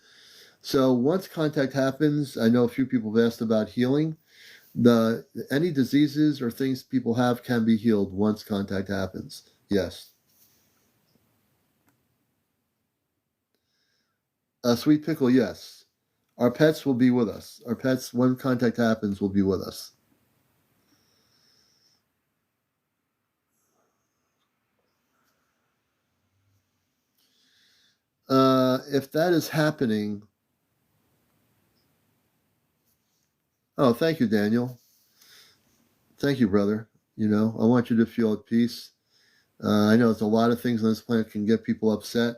A: So once contact happens, I know a few people have asked about healing. Any diseases or things people have can be healed once contact happens. Yes. Sweet Pickle, yes. Our pets will be with us. Our pets, when contact happens, will be with us. If that is happening, oh, thank you, Daniel. Thank you, brother. I want you to feel at peace. I know it's a lot of things on this planet can get people upset,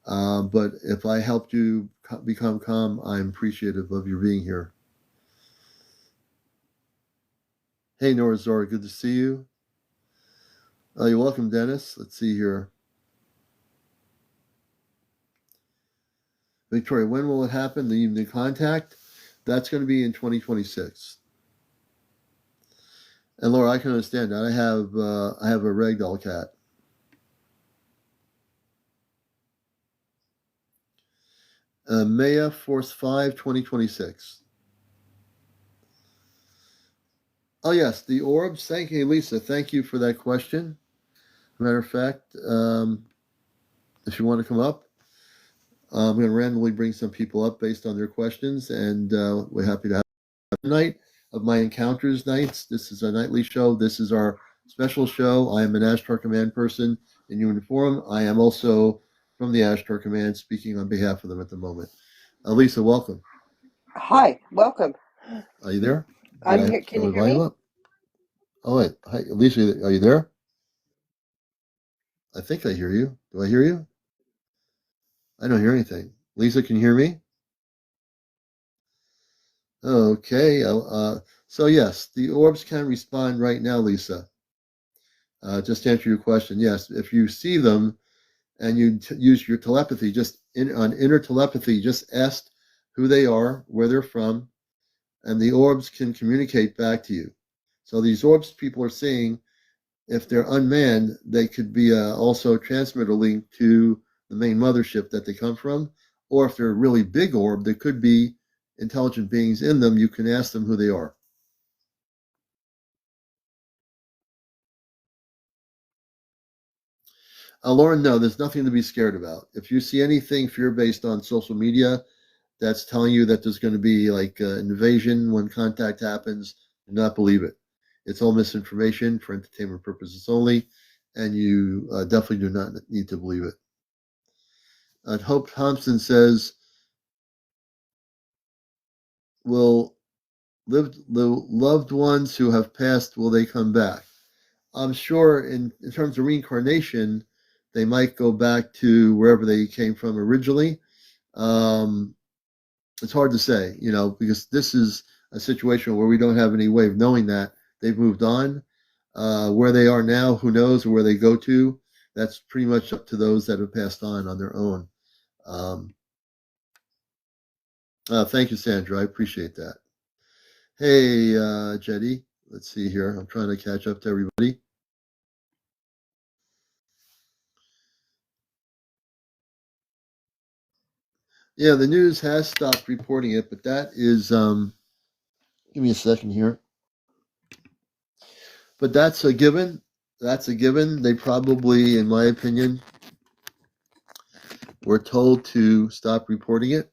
A: but if I helped you become calm, I'm appreciative of your being here. Hey, Nora Zora, good to see you. You're welcome, Dennis. Let's see here. Victoria, when will it happen? The evening contact? That's going to be in 2026. And Laura, I can understand that. I have a ragdoll cat. Maya Force 5, 2026. Oh, yes, the orbs. Thank you, Lisa. Thank you for that question. Matter of fact, if you want to come up, I'm going to randomly bring some people up based on their questions, and we're happy to have a night of my encounters nights. This is a nightly show. This is our special show. I am an Ashtar Command person in uniform. I am also from the Ashtar Command, speaking on behalf of them at the moment. Lisa, welcome.
B: Hi, welcome.
A: Are you there?
B: I'm here. Can you hear me?
A: Up? Oh, wait. Hi, Lisa, are you there? I think I hear you. Do I hear you? I don't hear anything. Lisa, can you hear me? Okay. So, yes, the orbs can respond right now, Lisa. Just to answer your question, yes, if you see them and you use your telepathy, on inner telepathy, just ask who they are, where they're from, and the orbs can communicate back to you. So these orbs people are seeing, if they're unmanned, they could be also a transmitter link to the main mothership that they come from. Or if they're a really big orb, there could be intelligent beings in them. You can ask them who they are. Lauren, no, there's nothing to be scared about. If you see anything fear-based on social media that's telling you that there's going to be like an invasion when contact happens, do not believe it. It's all misinformation for entertainment purposes only, and you definitely do not need to believe it. Hope Thompson says, will the loved ones who have passed, will they come back? I'm sure in terms of reincarnation, they might go back to wherever they came from originally. Um, it's hard to say, because this is a situation where we don't have any way of knowing that they've moved on. Where they are now, who knows, or where they go to, that's pretty much up to those that have passed on their own. Um, Thank you, Sandra. I appreciate that. Hey, Jetty. Let's see here. I'm trying to catch up to everybody. Yeah, the news has stopped reporting it, but that is, give me a second here. But that's a given. That's a given. They probably, in my opinion, were told to stop reporting it.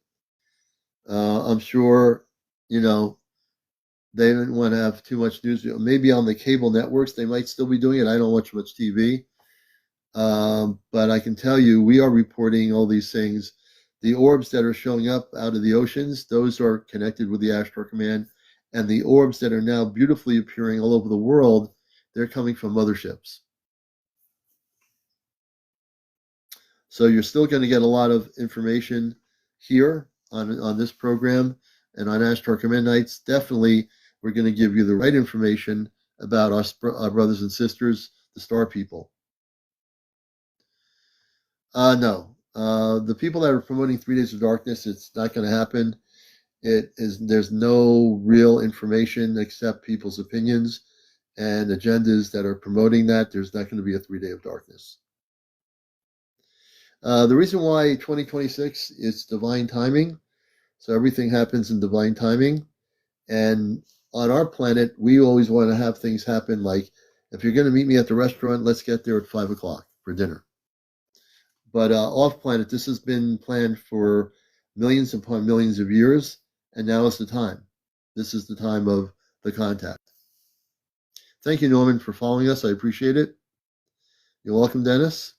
A: I'm sure, you know, they didn't want to have too much news. Maybe on the cable networks, they might still be doing it. I don't watch much TV. But I can tell you, we are reporting all these things. The orbs that are showing up out of the oceans, those are connected with the Ashtar Command. And the orbs that are now beautifully appearing all over the world, they're coming from motherships. So you're still going to get a lot of information here on this program and on Ashtar Command Nights. Definitely, we're going to give you the right information about our brothers and sisters, the star people. No. The people that are promoting 3 Days of Darkness, it's not going to happen. There's no real information except people's opinions and agendas that are promoting that. There's not going to be a 3 Day of Darkness. The reason why 2026 is divine timing. So everything happens in divine timing. And on our planet, we always want to have things happen like, if you're going to meet me at the restaurant, let's get there at 5 o'clock for dinner. But off planet, this has been planned for millions upon millions of years, and now is the time. This is the time of the contact. Thank you, Norman, for following us. I appreciate it. You're welcome, Dennis.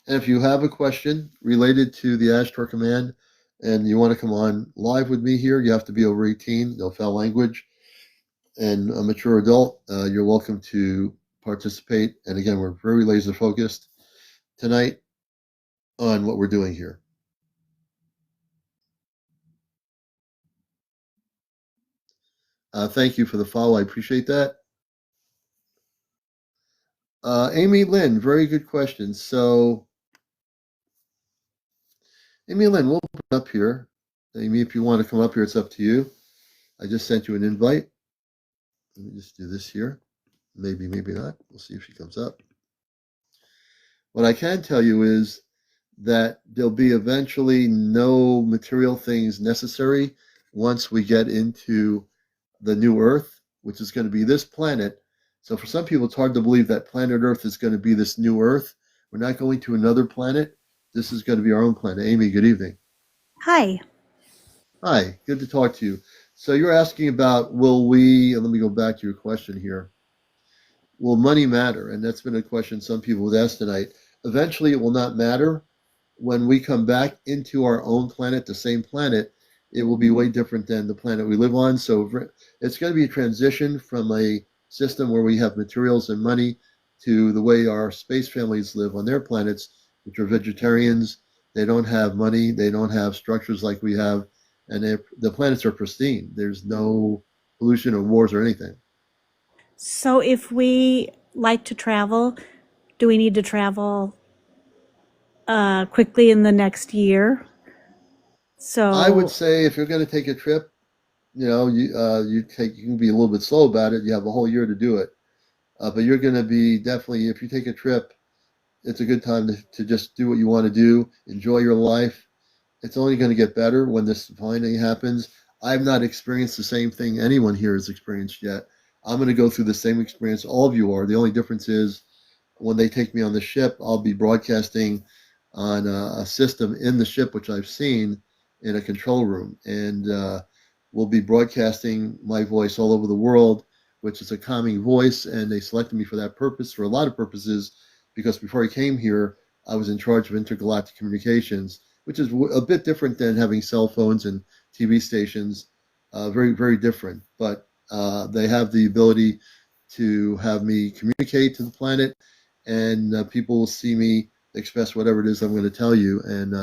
A: And if you have a question related to the Ashtar Command and you want to come on live with me here, you have to be over 18, no foul language, and a mature adult. You're welcome to participate. And again, we're very laser focused tonight on what we're doing here. Thank you for the follow. I appreciate that. Amy Lynn, very good question. So, Amy Lynn, we'll put it up here. Amy, if you want to come up here, it's up to you. I just sent you an invite. Let me just do this here. Maybe, maybe not. We'll see if she comes up. What I can tell you is that there'll be eventually no material things necessary once we get into the new Earth, which is going to be this planet. So for some people, it's hard to believe that planet Earth is going to be this new Earth. We're not going to another planet. This is going to be our own planet. Amy, good evening.
C: Hi.
A: Hi, good to talk to you. So you're asking about, will we, and let me go back to your question here. Will money matter? And that's been a question some people would ask tonight. Eventually, it will not matter. When we come back into our own planet, the same planet, it will be way different than the planet we live on. So it's going to be a transition from a system where we have materials and money to the way our space families live on their planets, which are vegetarians. They don't have money. They don't have structures like we have. And the planets are pristine. There's no pollution or wars or anything.
C: So if we like to travel, do we need to travel quickly in the next year? So
A: I would say if you're going to take a trip, you can be a little bit slow about it. You have a whole year to do it, but you're going to be definitely, if you take a trip, it's a good time to just do what you want to do, enjoy your life. It's only going to get better when this finding happens. I've not experienced the same thing anyone here has experienced yet. I'm going to go through the same experience all of you are. The only difference is when they take me on the ship, I'll be broadcasting on a system in the ship, which I've seen in a control room. And we'll be broadcasting my voice all over the world, which is a calming voice. And they selected me for that purpose, for a lot of purposes, because before I came here, I was in charge of intergalactic communications, which is a bit different than having cell phones and TV stations. Very, very different. But they have the ability to have me communicate to the planet, and people will see me express whatever it is I'm going to tell you. And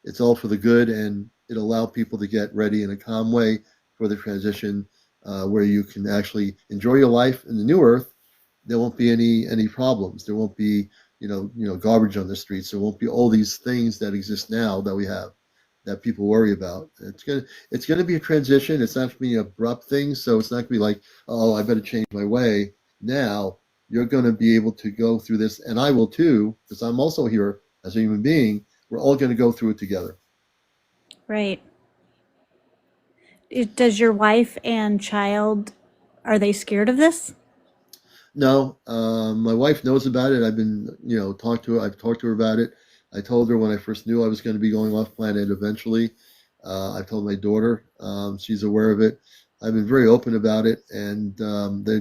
A: it's all for the good, and it'll allow people to get ready in a calm way for the transition where you can actually enjoy your life in the new Earth. There won't be any problems. There won't be garbage on the streets. There won't be all these things that exist now that we have that people worry about. It's gonna be a transition. It's not gonna be an abrupt thing, so it's not gonna be like, oh, I better change my way. Now you're gonna be able to go through this, and I will too, because I'm also here as a human being. We're all gonna go through it together.
C: Right. Does your wife and child, are they scared of this?
A: No, my wife knows about it. I've been, talked to her. I've talked to her about it. I told her when I first knew I was going to be going off planet eventually. I've told my daughter. She's aware of it. I've been very open about it, and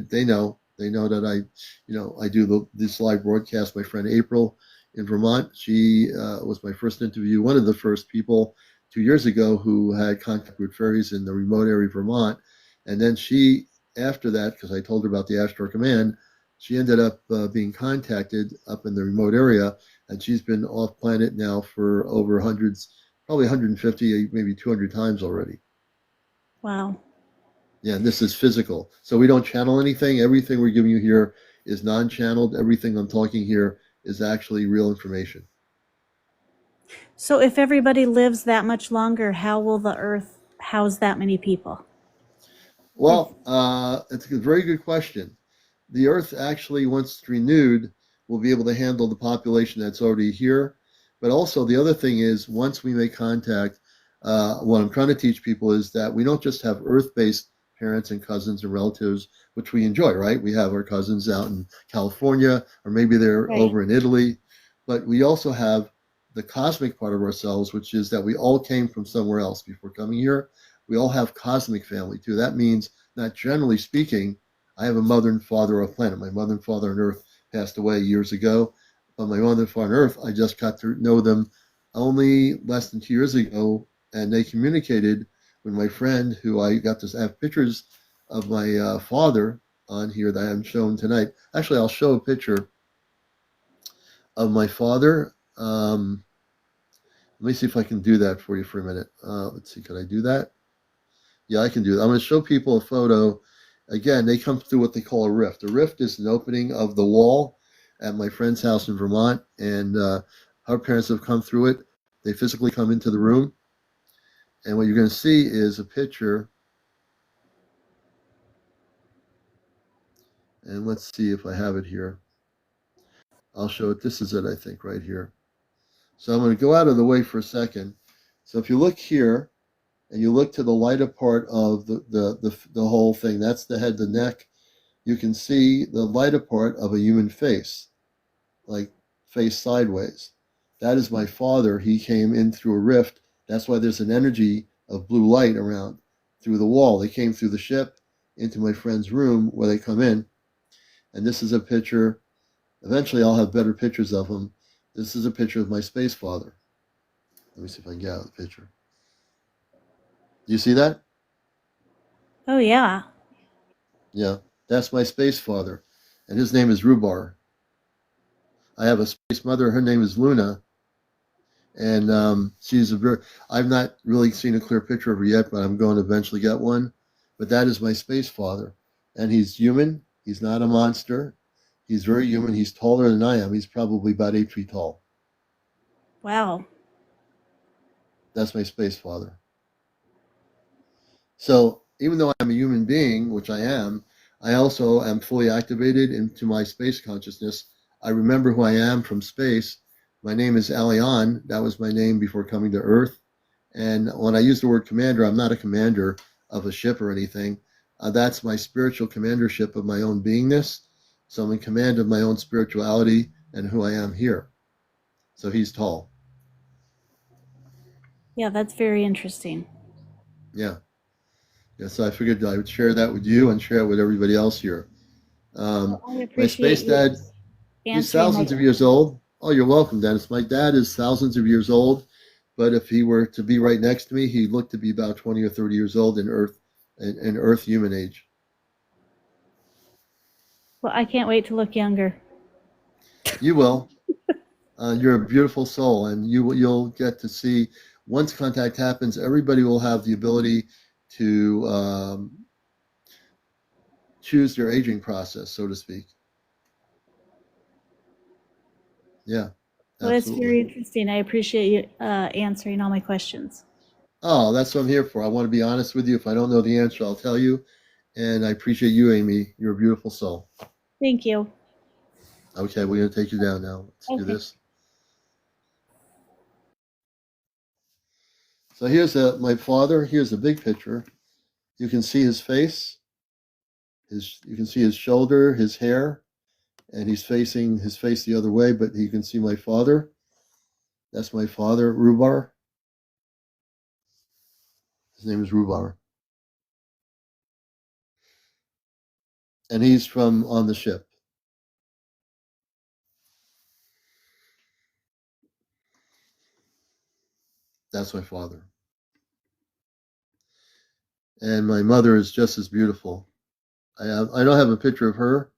A: they know. They know that I do this live broadcast. My friend April in Vermont, she was my first interview. One of the first people 2 years ago who had contact with fairies in the remote area of Vermont, and then she after that, because I told her about the Ashtar Command, she ended up being contacted up in the remote area, and she's been off planet now for over hundreds, probably 150, maybe 200 times already.
C: Wow.
A: Yeah, and this is physical. So we don't channel anything. Everything we're giving you here is non-channeled. Everything I'm talking here is actually real information.
C: So if everybody lives that much longer, how will the earth house that many people? If
A: Well, it's a very good question. The Earth actually, once it's renewed, will be able to handle the population that's already here. But also, the other thing is, once we make contact, what I'm trying to teach people is that we don't just have Earth-based parents and cousins and relatives, which we enjoy, right? We have our cousins out in California, or maybe they're
C: Right.
A: over in Italy. But we also have the cosmic part of ourselves, which is that we all came from somewhere else before coming here. We all have cosmic family too. That means, not generally speaking, I have a mother and father off planet. My mother and father on Earth passed away years ago, but my mother and father on Earth, I just got to know them only less than 2 years ago, and they communicated with my friend, who I got to have pictures of my father on here that I'm showing tonight. Actually, I'll show a picture of my father. Let me see if I can do that for you for a minute. Let's see, can I do that? Yeah, I can do that. I'm going to show people a photo. Again, they come through what they call a rift. A rift is an opening of the wall at my friend's house in Vermont, and her parents have come through it. They physically come into the room, and what you're going to see is a picture. And let's see if I have it here. I'll show it. This is it, I think, right here. So I'm going to go out of the way for a second. So if you look here, and you look to the lighter part of the whole thing, that's the head, the neck, you can see the lighter part of a human face, like face sideways. That is my father. He came in through a rift. That's why there's an energy of blue light around through the wall. They came through the ship into my friend's room where they come in. And this is a picture. Eventually, I'll have better pictures of him. This is a picture of my space father. Let me see if I can get out the picture. Do you see that?
C: Oh, yeah.
A: Yeah, that's my space father. And his name is Rubar. I have a space mother. Her name is Luna. And she's a very, I've not really seen a clear picture of her yet, but I'm going to eventually get one. But that is my space father. And he's human. He's not a monster. He's very human. He's taller than I am. He's probably about 8 feet tall.
C: Wow.
A: That's my space father. So even though I'm a human being, which I am, I also am fully activated into my space consciousness. I remember who I am from space. My name is Aleon. That was my name before coming to Earth. And when I use the word commander, I'm not a commander of a ship or anything. That's my spiritual commandership of my own beingness. So I'm in command of my own spirituality and who I am here. So he's tall.
C: Yeah, that's very interesting.
A: Yeah. Yeah. So I figured I would share that with you and share it with everybody else here.
C: Well, I
A: My
C: appreciate
A: space
C: you
A: dad, he's
C: answering my
A: thousands of years old. Oh, you're welcome, Dennis. My dad is thousands of years old, but if he were to be right next to me, he'd look to be about 20 or 30 years old in Earth human age.
C: Well, I can't wait to look younger.
A: You will. You're a beautiful soul, and you'll get to see. Once contact happens, everybody will have the ability to choose their aging process, so to speak. Yeah,
C: Well, that's
A: absolutely.
C: very interesting. I appreciate you answering all my questions.
A: Oh, that's what I'm here for. I want to be honest with you. If I don't know the answer, I'll tell you. And I appreciate you, Amy. You're a beautiful soul.
C: Thank you.
A: Okay, we're going to take you down now. Let's do
C: Okay.
A: this. So here's my father. Here's a big picture. You can see his face. You can see his shoulder, his hair, and he's facing his face the other way. But you can see my father. That's my father, Rubar. His name is Rubar, and he's from on the ship. That's my father. And my mother is just as beautiful. I don't have a picture of her,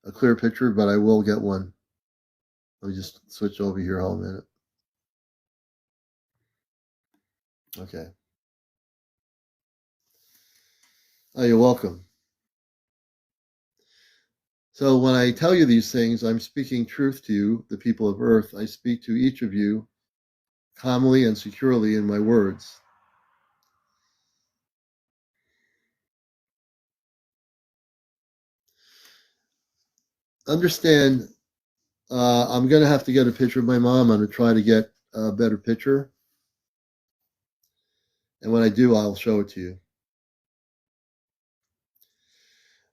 A: a clear picture, but I will get one. Let me just switch over here a minute. Okay. Oh, you're welcome. So when I tell you these things, I'm speaking truth to you, the people of Earth. I speak to each of you calmly and securely in my words. Understand, I'm going to have to get a picture of my mom. I'm going to try to get a better picture. And when I do, I'll show it to you.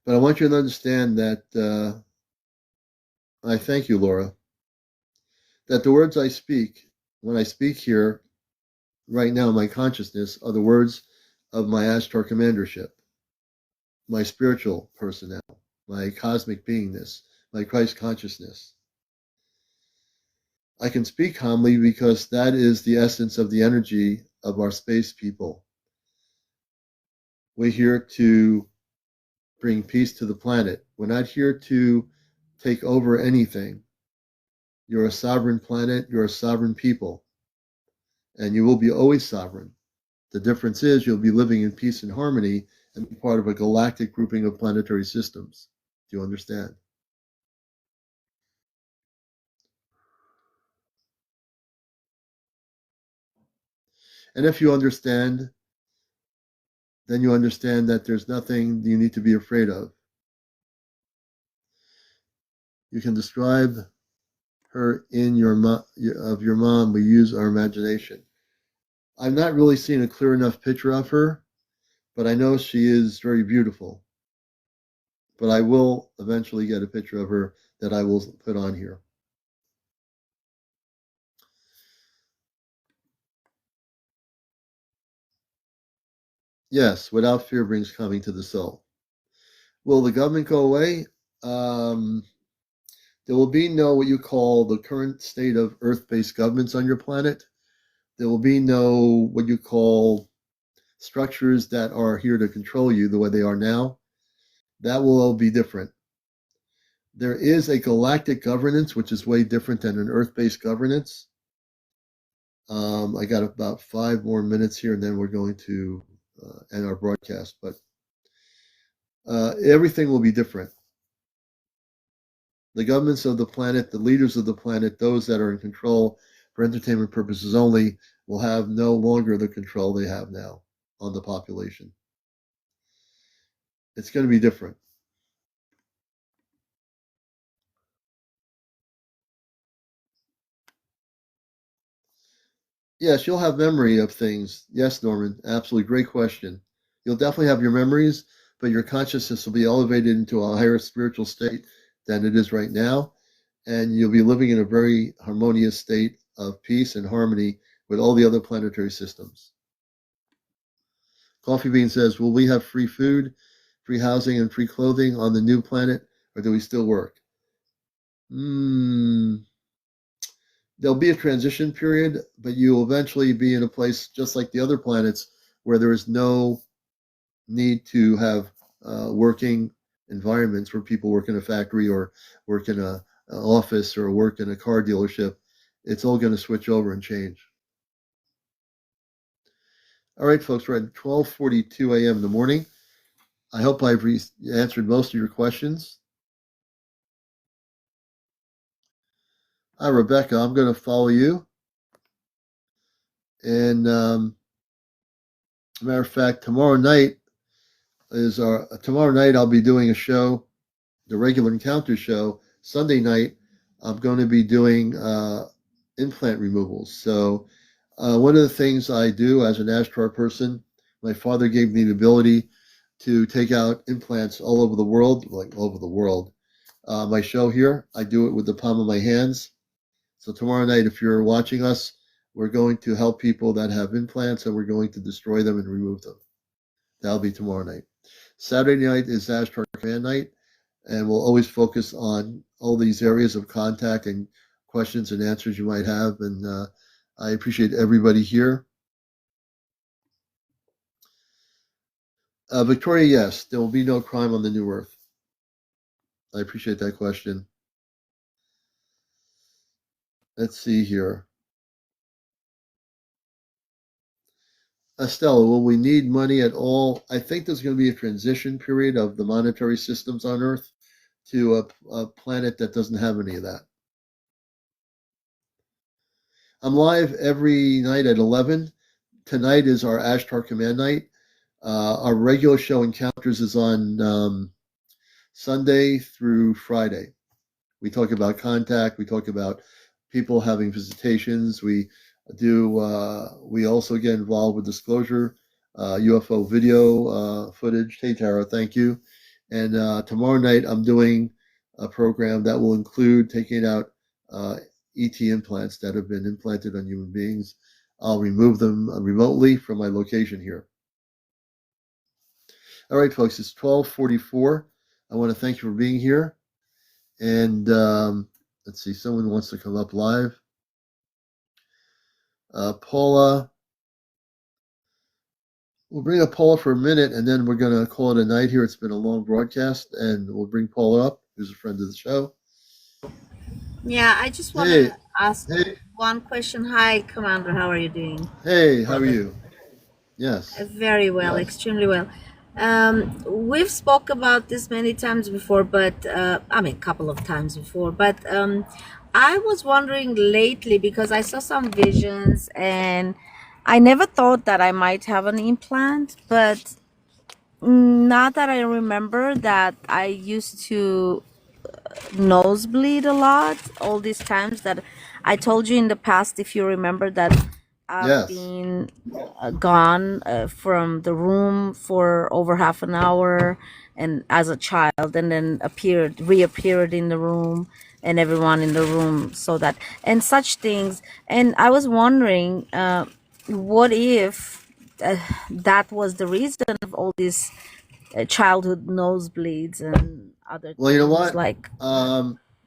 A: But I want you to understand that I thank you, Laura, that the words I speak, when I speak here right now, my consciousness, are the words of my Ashtar commandership, my spiritual personnel, my cosmic beingness, my Christ consciousness. I can speak calmly because that is the essence of the energy of our space people. We're here to bring peace to the planet. We're not here to take over anything. You're a sovereign planet, you're a sovereign people, and you will be always sovereign. The difference is you'll be living in peace and harmony and be part of a galactic grouping of planetary systems. Do you understand? And if you understand, then you understand that there's nothing you need to be afraid of. You can describe her in of your mom. We use our imagination. I'm not really seeing a clear enough picture of her, but I know she is very beautiful. But I will eventually get a picture of her that I will put on here. Yes, without fear brings coming to the soul. Will the government go away? Um, there will be no what you call the current state of Earth-based governments on your planet. There will be no what you call structures that are here to control you the way they are now. That will all be different. There is a galactic governance, which is way different than an Earth-based governance. I got about 5 more minutes here, and then we're going to end our broadcast. But everything will be different. The governments of the planet, the leaders of the planet, those that are in control for entertainment purposes only, will have no longer the control they have now on the population. It's going to be different. Yes, you'll have memory of things. Yes, Norman, absolutely great question. You'll definitely have your memories, but your consciousness will be elevated into a higher spiritual state than it is right now, and you'll be living in a very harmonious state of peace and harmony with all the other planetary systems. Coffee Bean says, will we have free food, free housing, and free clothing on the new planet, or do we still work? There'll be a transition period, but you'll eventually be in a place just like the other planets where there is no need to have working environments where people work in a factory or work in an office or work in a car dealership. It's all going to switch over and change. All right, folks, we're at 12:42 a.m. in the morning. I hope I've answered most of your questions. Hi, Rebecca. I'm going to follow you. And matter of fact, tomorrow night I'll be doing a show, the regular encounter show. Sunday night, I'm going to be doing implant removals. So one of the things I do as an Ashtar person, my father gave me the ability to take out implants all over the world, like all over the world. My show here, I do it with the palm of my hands. So tomorrow night, if you're watching us, we're going to help people that have implants and we're going to destroy them and remove them. That'll be tomorrow night. Saturday night is Ashtar Command night, and we'll always focus on all these areas of contact and questions and answers you might have. And I appreciate everybody here. Victoria, yes, there will be no crime on the new earth. I appreciate that question. Let's see here. Estella, will we need money at all? I think there's going to be a transition period of the monetary systems on Earth to a planet that doesn't have any of that. I'm live every night at 11. Tonight is our Ashtar Command night. Our regular show Encounters is on Sunday through Friday. We talk about contact. We talk about people having visitations. We also get involved with disclosure, UFO video footage. Hey, Tara, thank you. And tomorrow night, I'm doing a program that will include taking out ET implants that have been implanted on human beings. I'll remove them remotely from my location here. All right, folks, it's 12:44. I want to thank you for being here. And let's see, someone wants to come up live. Paula, we'll bring up Paula for a minute, and then we're going to call it a night here. It's been a long broadcast, and we'll bring Paula up, who's a friend of the show.
D: Yeah, I just want to ask one question. Hi, Commander. How are you doing?
A: Hey, how are you? Yes.
D: Very well, yes. Extremely well. We've spoke about this many times before, but I mean, a couple of times before. But I was wondering lately because I saw some visions, and I never thought that I might have an implant. But now that I remember that I used to nosebleed a lot all these times that I told you in the past, if you remember, that I've been gone from the room for over half an hour and as a child, and then reappeared in the room, and everyone in the room saw that and such things. And I was wondering, what if that was the reason of all these childhood nosebleeds and other things.
A: Well, you know what?
D: Like,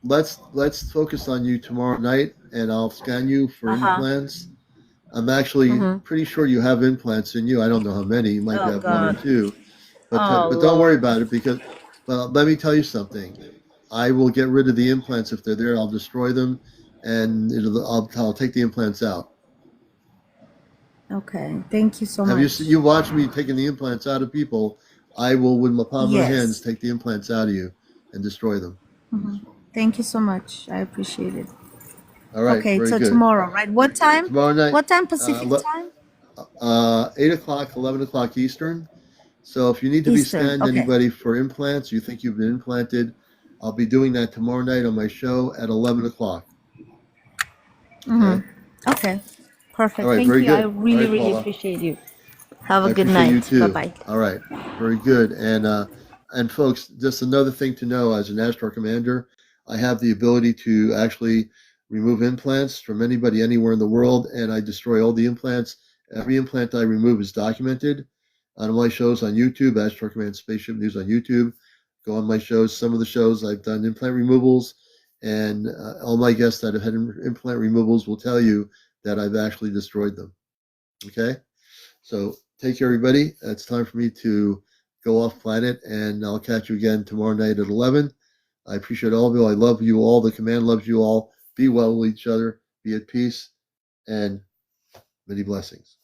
A: let's focus on you tomorrow night, and I'll scan you for implants. I'm actually pretty sure you have implants in you. I don't know how many. You might have one or two, but don't worry about it, because let me tell you something. I will get rid of the implants if they're there. I'll destroy them, and I'll take the implants out.
D: Okay, thank you so much.
A: Have you watched me taking the implants out of people? I will, with my palm of my hands, take the implants out of you and destroy them.
D: Thank you so much. I appreciate it.
A: All right.
D: Okay,
A: very
D: so
A: good.
D: Tomorrow, right? What time?
A: Tomorrow night.
D: What time Pacific time?
A: 8 o'clock, 11 o'clock Eastern. So if you need to be scanned, anybody for implants, you think you've been implanted, I'll be doing that tomorrow night on my show at 11 o'clock.
D: Okay. Perfect.
A: All right,
D: Thank
A: very
D: you.
A: good.
D: I really, really
A: Paula.
D: appreciate you. Have a
A: I
D: good
A: appreciate
D: night.
A: you too.
D: Bye-bye.
A: All right. Very good. And folks, just another thing to know, as an Ashtar Commander, I have the ability to actually remove implants from anybody anywhere in the world, and I destroy all the implants. Every implant I remove is documented on my shows on YouTube, Ashtar Command Spaceship News on YouTube. Go on my shows. Some of the shows I've done implant removals, and all my guests that have had implant removals will tell you that I've actually destroyed them. Okay? So take care, everybody. It's time for me to go off planet, and I'll catch you again tomorrow night at 11. I appreciate all of you. I love you all. The command loves you all. Be well with each other. Be at peace, and many blessings.